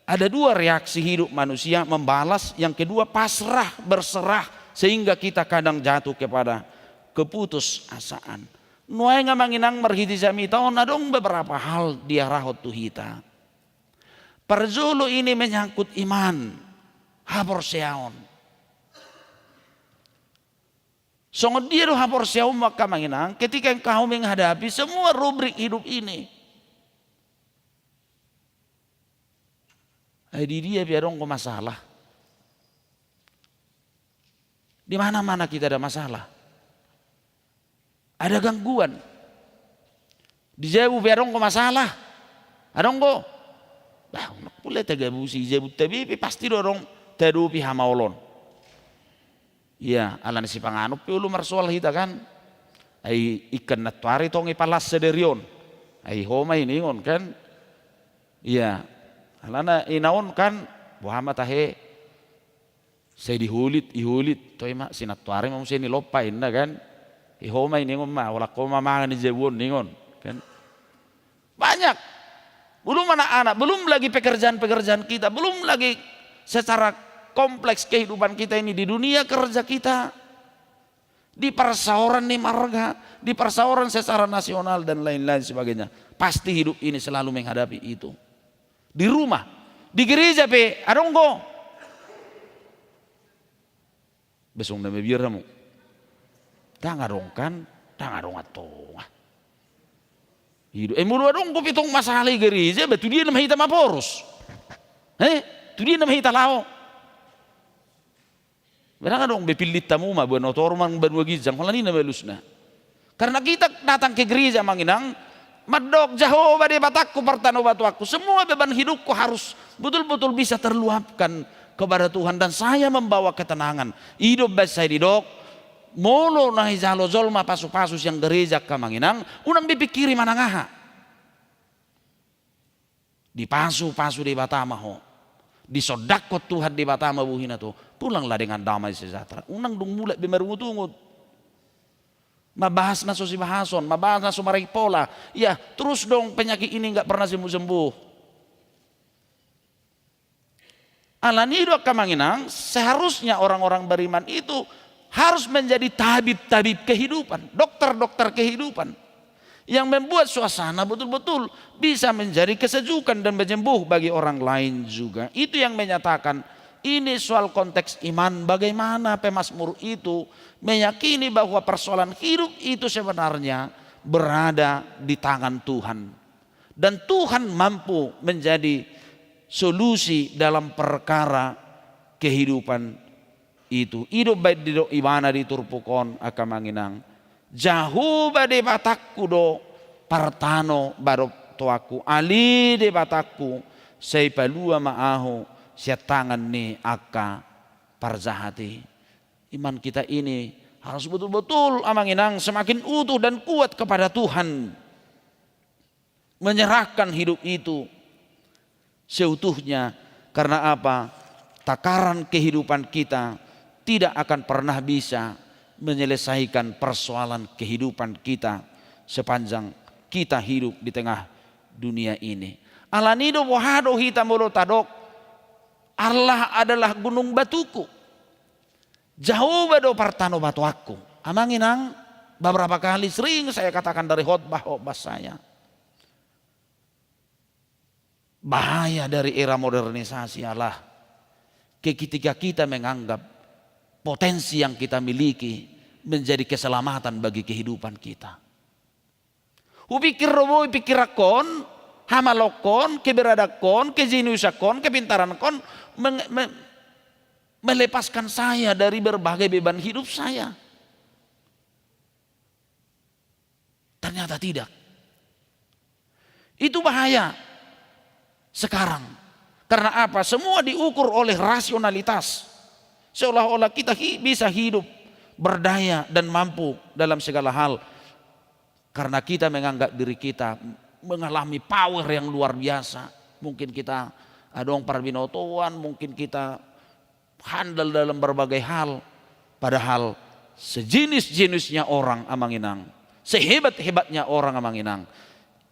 ada dua reaksi hidup manusia, membalas. Yang kedua pasrah, berserah, sehingga kita kadang jatuh kepada keputusasaan. Nuai nga manginang marhiti jami taon na dong beberapa hal dia rahot tuhita. Perjolo ini menyangkut iman, hapor seaon. Songod dia do hapor seaon maka manginang ketika engkau menghadapi semua rubrik hidup ini. Di dia biarong ko masalah. Di mana-mana kita ada masalah. Ada gangguan. Di jauh biarong ko masalah. Adong ko. Bah, pula tagabusi jebut tabi pasti dorong tadupi hamaulon. Iya, alan si panganop piulu marsual hita kan. Ay ikan natwari tong ipalas sederion. Ay homa ini ngon kan. Iya. Alana inaon kan buhama tahe. Saya ihulit toy mak sinatwari mau sini lopain na kan. Ihoma ini ngon ma wala ko mamangan ni jebun ningon kan. Banyak. Belum anak-anak, belum lagi pekerjaan-pekerjaan kita, belum lagi secara kompleks kehidupan kita ini di dunia kerja kita, di persauran nih marga, di persauran secara nasional dan lain-lain sebagainya. Pasti hidup ini selalu menghadapi itu. Di rumah, di gereja pe, adonggo. Besong na mebiramu. Tangadong kan, tangadong atong. Hidup. Mulu dong ko pitong masalah gereja, betul dia nama hitam aporos. Tu dia nama hitam lao. Berang dong bepilit tamu mah buat otorman benua gizang, malah ini nama lusna. Karena kita datang ke gereja manginang, madok jauh badai batakku pertano batu aku. Semua beban hidupku harus betul-betul bisa terluapkan kepada Tuhan dan saya membawa ketenangan. Hidup baik saya didok. Molo nahi jalo zolma pasu-pasus yang gereja kamanginang unang bipikiri manangaha di pasu-pasu di Batama ho di sodakot Tuhan di Batama buhina tuh pulanglah dengan damai sejahtera unang dung mulai bimerungut-ungut mabahas na so si bahason mabahas na so pola ya terus dong penyakit ini nggak pernah sembuh-sembuh alanido kamanginang seharusnya orang-orang beriman itu harus menjadi tabib-tabib kehidupan, dokter-dokter kehidupan yang membuat suasana betul-betul bisa menjadi kesejukan dan menyembuh bagi orang lain juga. Itu yang menyatakan ini soal konteks iman, bagaimana pemazmur itu meyakini bahwa persoalan hidup itu sebenarnya berada di tangan Tuhan dan Tuhan mampu menjadi solusi dalam perkara kehidupan itu hidup baik di do ibana di turpukon akamanginang jauh bade batakku do partano barok toaku ali de batakku sei palua maaho sia tangan ni aka parzahati iman kita ini harus betul-betul amanginang semakin utuh dan kuat kepada Tuhan menyerahkan hidup itu seutuhnya karena apa takaran kehidupan kita tidak akan pernah bisa menyelesaikan persoalan kehidupan kita sepanjang kita hidup di tengah dunia ini. Alanido wahado hita molo tadok. Allah adalah gunung batuku. Jauh bado partano batu aku. Amanginang beberapa kali sering saya katakan dari khotbah saya. Bahaya dari era modernisasi Allah. Ketika kita menganggap potensi yang kita miliki menjadi keselamatan bagi kehidupan kita. Upikir robo pikirakon, hamalokon, keberadakon, kejeniusakon, kepintarankon melepaskan saya dari berbagai beban hidup saya. Ternyata tidak. Itu bahaya sekarang. Karena apa? Semua diukur oleh rasionalitas. Seolah-olah kita bisa hidup berdaya dan mampu dalam segala hal. Karena kita menganggap diri kita mengalami power yang luar biasa. Mungkin kita adong parbinotoan, mungkin kita handal dalam berbagai hal, padahal sejenis-jenisnya orang amanginang, sehebat-hebatnya orang amanginang,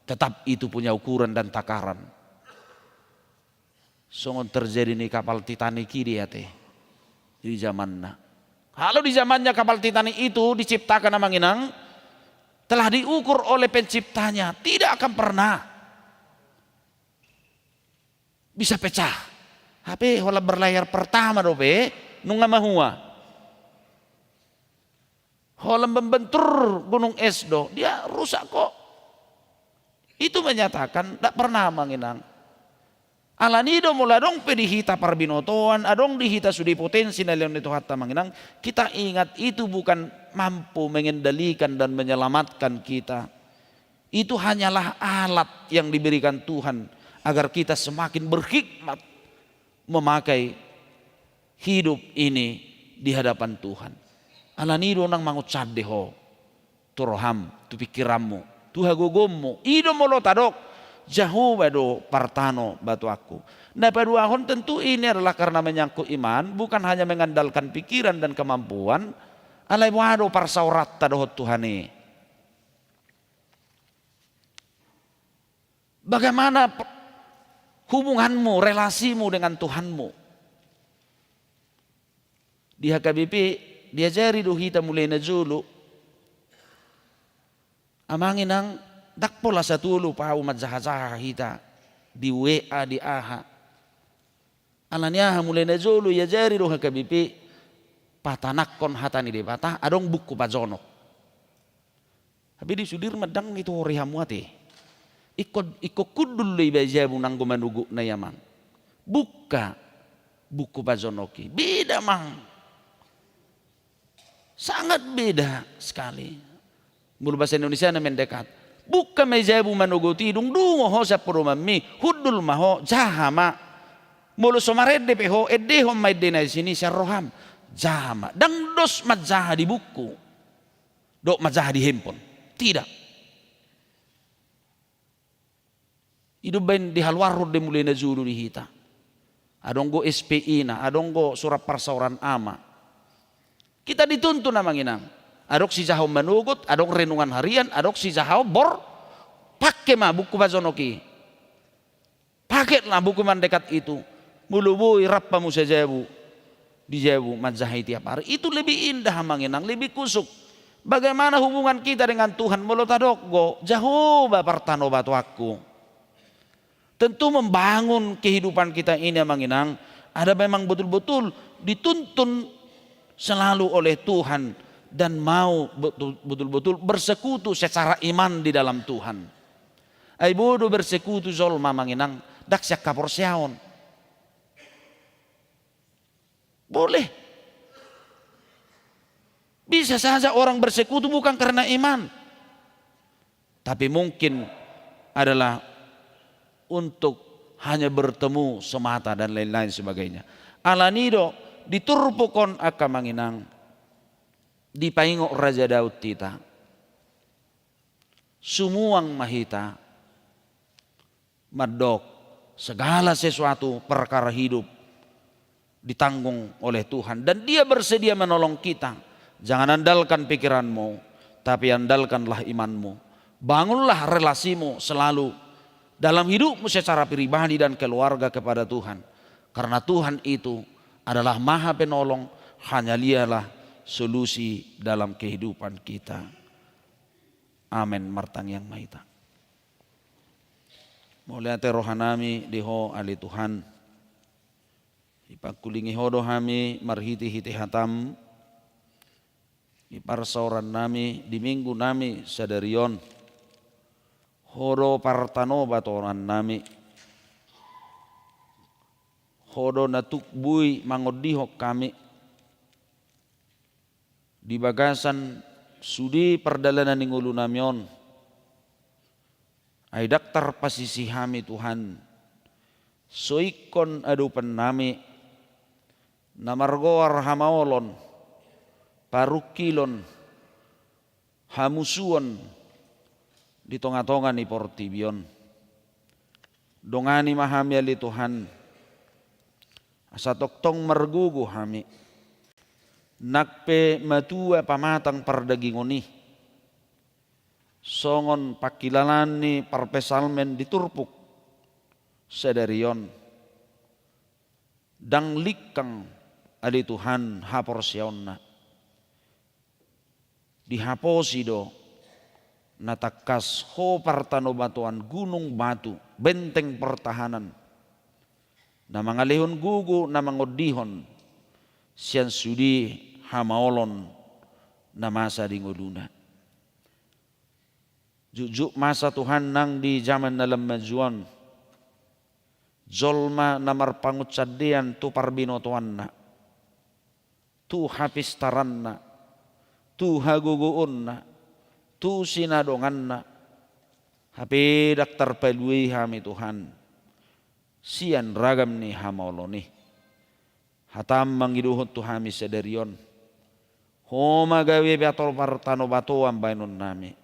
tetap itu punya ukuran dan takaran. Songon terjadi nih kapal Titanic dia teh di zamannya. Kalau di zamannya kapal Titanic itu diciptakan amanginang, telah diukur oleh penciptanya, tidak akan pernah bisa pecah. Tapi hola berlayar pertama dope nunga mahua. Hola membentur gunung es do, dia rusak kok. Itu menyatakan tidak pernah manginang. Alanido mula dong pedihita parbinotoan, adong dihita sudi potensi na leon itu hatta manginang. Kita ingat itu bukan mampu mengendalikan dan menyelamatkan kita. Itu hanyalah alat yang diberikan Tuhan agar kita semakin berhikmat memakai hidup ini di hadapan Tuhan. Alanido nang mangucad deho, turoham, tu pikiranmu, tu hagogommu, ido molo tadok. Jauh bado partano batu aku. Nah paduahon tentu ini adalah karena menyangkut iman, bukan hanya mengandalkan pikiran dan kemampuan. Alai wado parsaurat tadohot Tuhani. Bagaimana hubunganmu, relasimu dengan Tuhanmu? Di HKBP diajari dohita mulai na julu. Amanginang dak pola satu lupa umat zaha kita di WA di AHA. Alanya mulai na julu ya jari doha KBP patanak kon hatani de patah adong buku pajonok. Tapi di sudir medang itu hori hamuate. Ikut kudul lei bajabu nang gomanugu na yamang. Buka buku pajonoki. Beda mang. Sangat beda sekali. Mulu bahasa Indonesia na mendekat. Buka mejabu manuguti dung dungo ho sa purumami hudul maho jahama mulu somarede peho edeho maide na sini sa roham jahama dang dos majaha di buku dok majaha di handphone tidak hidup ben di halwarud de mulai na juru di hita adong go SPI na adong go surat parsauran ama kita dituntun namanginang. Adok si jahau manugut, adok renungan harian, adok si jahau bor, pakai mah buku bazonoki, pakailah buku mandekat itu, mulubui rappa musajabu, dijabu manjahai tiap hari, itu lebih indah manginang, lebih kusuk. Bagaimana hubungan kita dengan Tuhan melotadok go, jauh bapartano batu aku. Tentu membangun kehidupan kita ini manginang, ada memang betul-betul dituntun selalu oleh Tuhan. Dan mau betul-betul bersekutu secara iman di dalam Tuhan. Ai bodo bersekutu zolma manginang daksak kaporsiaon. Boleh. Bisa saja orang bersekutu bukan karena iman. Tapi mungkin adalah untuk hanya bertemu semata dan lain-lain sebagainya. Alanido diturpukon aka manginang. Di paingok Raja Daud tita sumuang mahita madok segala sesuatu perkara hidup ditanggung oleh Tuhan dan dia bersedia menolong kita. Jangan andalkan pikiranmu tapi andalkanlah imanmu. Bangunlah relasimu selalu dalam hidupmu secara pribadi dan keluarga kepada Tuhan karena Tuhan itu adalah Maha Penolong, hanya Dialah solusi dalam kehidupan kita. Amin martang yang mahita. Muliate rohanami diho ali Tuhan. Ipakulingi hodo hami marhiti hiti hatam. Iparsauran nami di minggu nami sadarion. Hodo partano batoran nami. Hodo natukbui mangodihok kami. Di bagasan sudi perdalanan ningulu namion ay daktar pasisihami Tuhan soikon adupan nami namargo arhamaolon parukilon hamusuon di tonga-tonga ni portibion dongani mahami ali Tuhan asa toktong mergugu hami. Nakpe matua pamatang pardagingoni. Songon pakilalani parpesalmen diturpuk sedarion. Dang likang adi Tuhan haporsionna. Dihaposi do natakas ho partano batuan gunung batu benteng pertahanan na mangalihon gugu na mangodihon sian sudi hamaolon na masa di nguduna. Jujuk masa Tuhan nang di zaman dalam majuan zolma namar pangucadian tu parbinotoanna tu hapistaranna tu haguguunna tu sinadonganna hape daktar pelui hami Tuhan sian ragam ni hamaoloni hatam mangiduhut tu hami sederion homa gawe beatol partano batoan bainon nami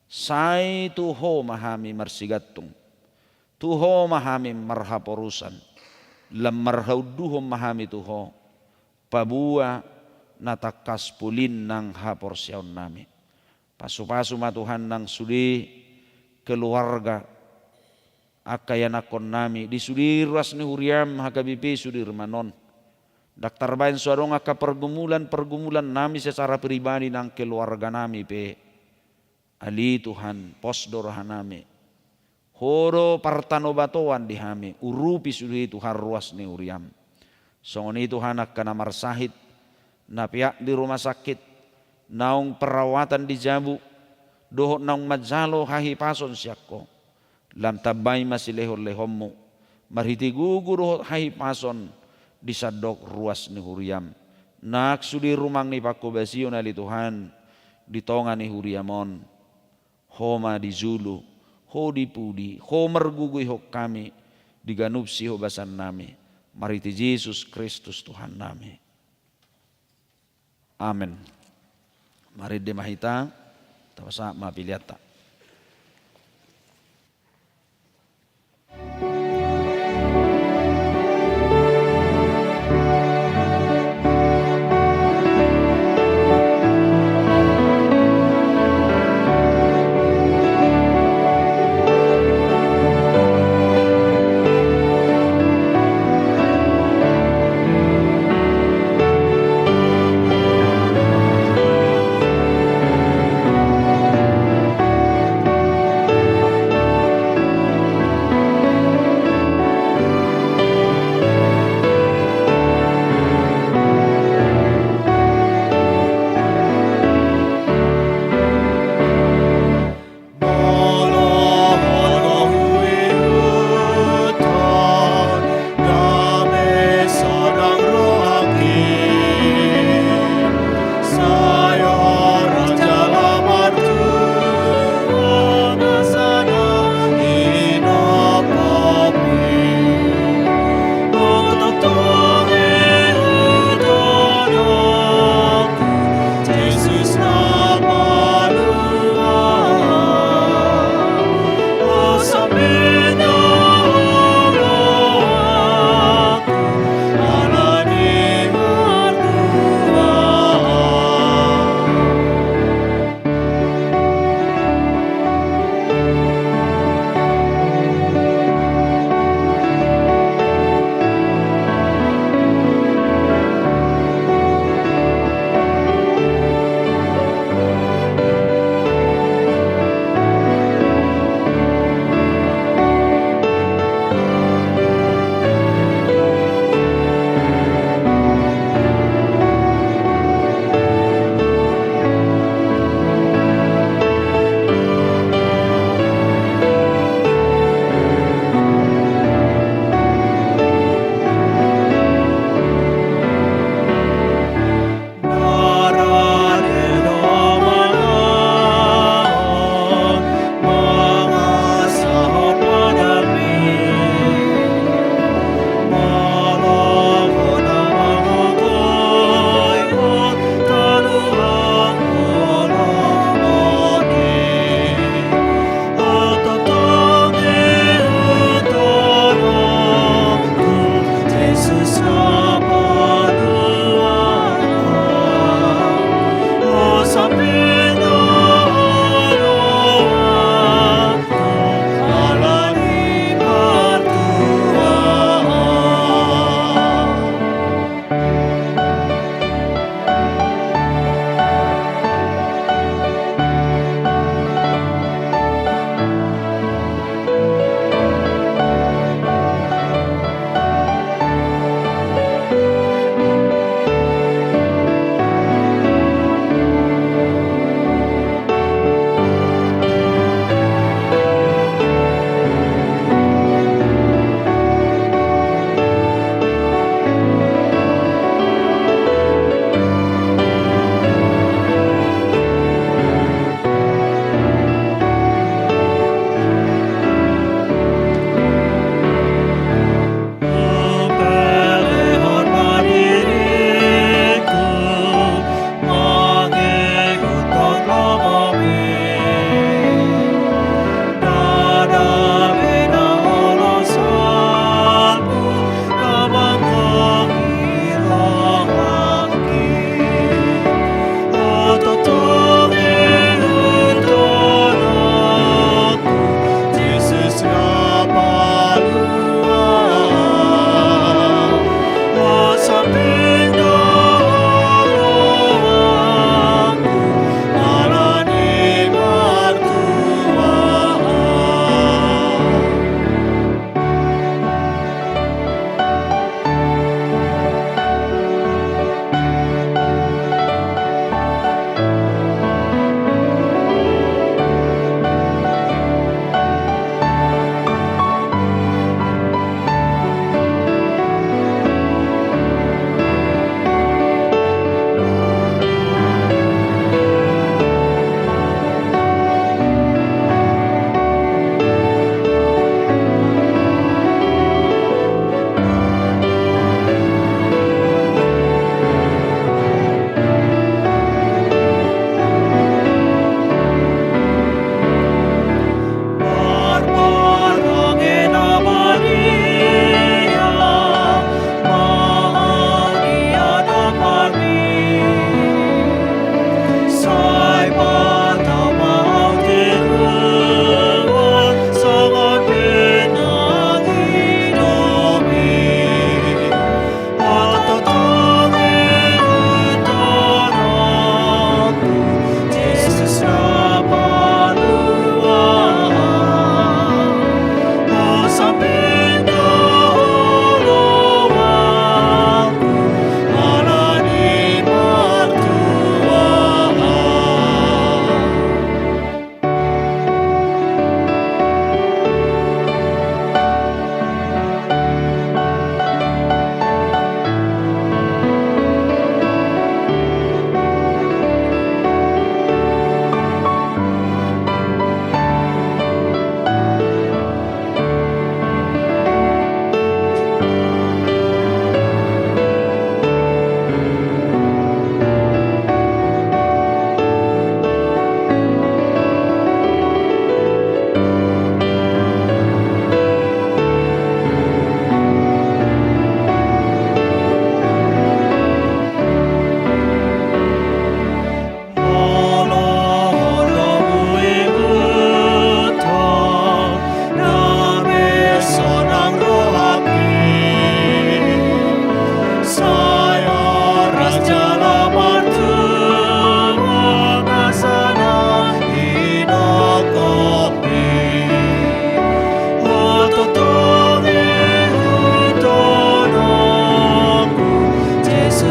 sai tu homa hami marsigatung tu homa hami marhaporusan lemar hauduhum mahami tu ho pabua natakas pulin nang haporsiaon nami pasu-pasu matuhan nang sudi keluarga akayanakon nami di sudi ruas ni huriam hakabipi sudi remanon daktar bain suadong aka pergumulan nami secara pribadi nang keluarga nami pe ali Tuhan posdor hanami horo partano batoan di hami urupi sudi Tuhan ruas ni huriam songoni Tuhan akan amar sahid na pihak di rumah sakit naung perawatan di jabu dohot naung majalo hahi pason siakko lam tabay masilehor lehommu marhiti gugu dohot hahi pason di sadok ruas ni huriam nak sudi rumang ni pakobasio na li Tuhan di tonga ni huriamon homa di zulu ho di pudi ho mergugui hok kami diganupsi ho basan nami marhiti Yesus Kristus Tuhan nami. Amin. Mari demahita tawasa mapiliata.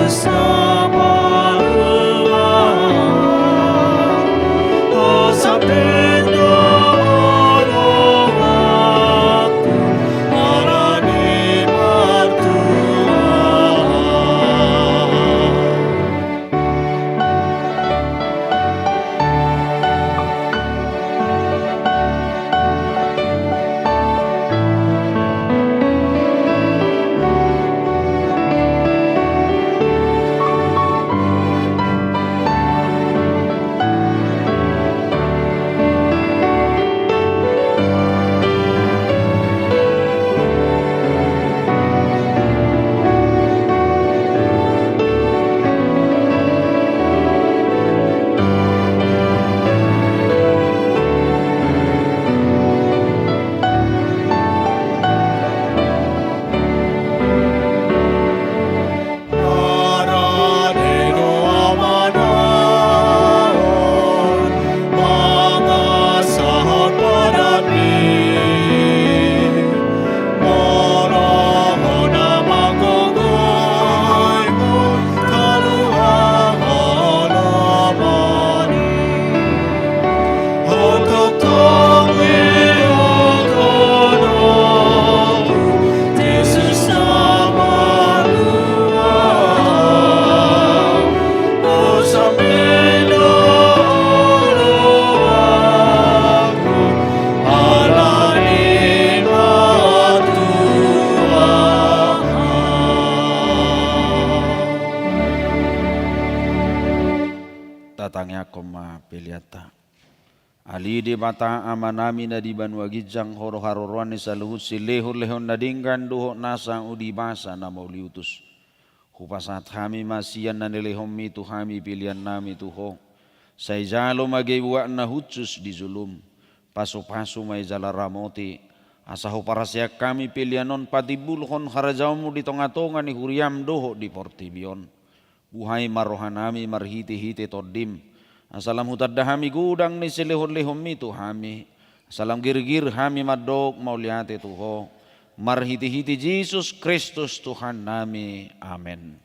Yesus nama luar, oh sampai doa Allah di mertua. Tatangnya koma peliata. Ali di bata amanami na di banwa gijang horo haroruan ni saluhut si lehor lehon na dinggan duho nasa udi basa na mauliutus. Hupasat hami masian na nilehom mi tuhami pilihan nami tuho. Say jalo magaywa na hutsus di zulum. Paso-paso may jala ramoti. Asaho para siya kami pilihanon patibulhon harajaw mo di tonga-tonga ni huriam doho di portibion. Buhay marohanami marhiti-hiti todim. Asalam hutad dahami gudang ni silehon-lehom itu hami. Asalam girgir hami madok mauliate tuho. Marhiti-hiti Jesus Kristus Tuhan nami. Amen.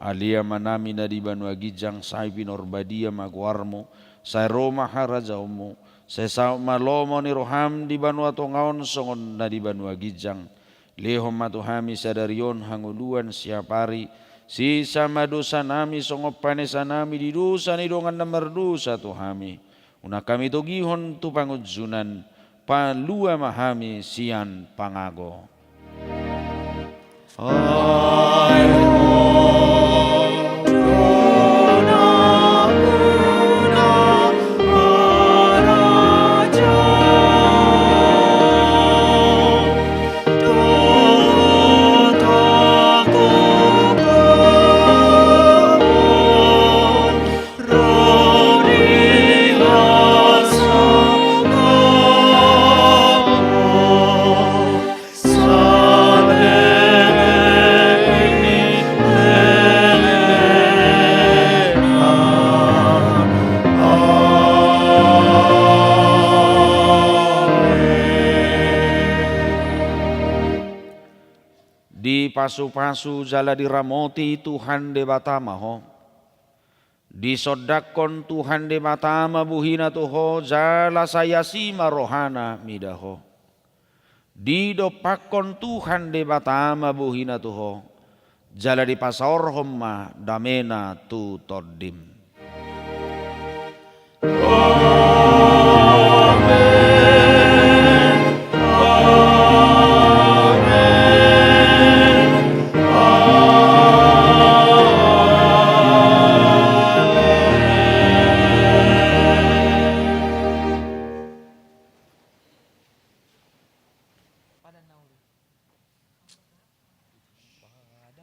Alia manami na di banwa gijang say pinorbadia magwarmo, say Roma harajaumo, say sao malomo ni roham di banwa tongaon songon na di banwa gijang. Lehom matuhami sadarion hanguluan siapari, si sama dosa nami songopane sanami di dosa ni dongan na merdosa tuhami. Una kami togihon tu pangudzunan, palua mahami sian pangago. Pasu-pasu jala diramoti Tuhan de batama ho. Disodakon Tuhan de batama buhina tuho jala sayasima rohana midaho. Didopakon Tuhan de batama buhina tuho jala di pasaor homma damena tu todim. Amen. Amen.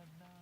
Tanda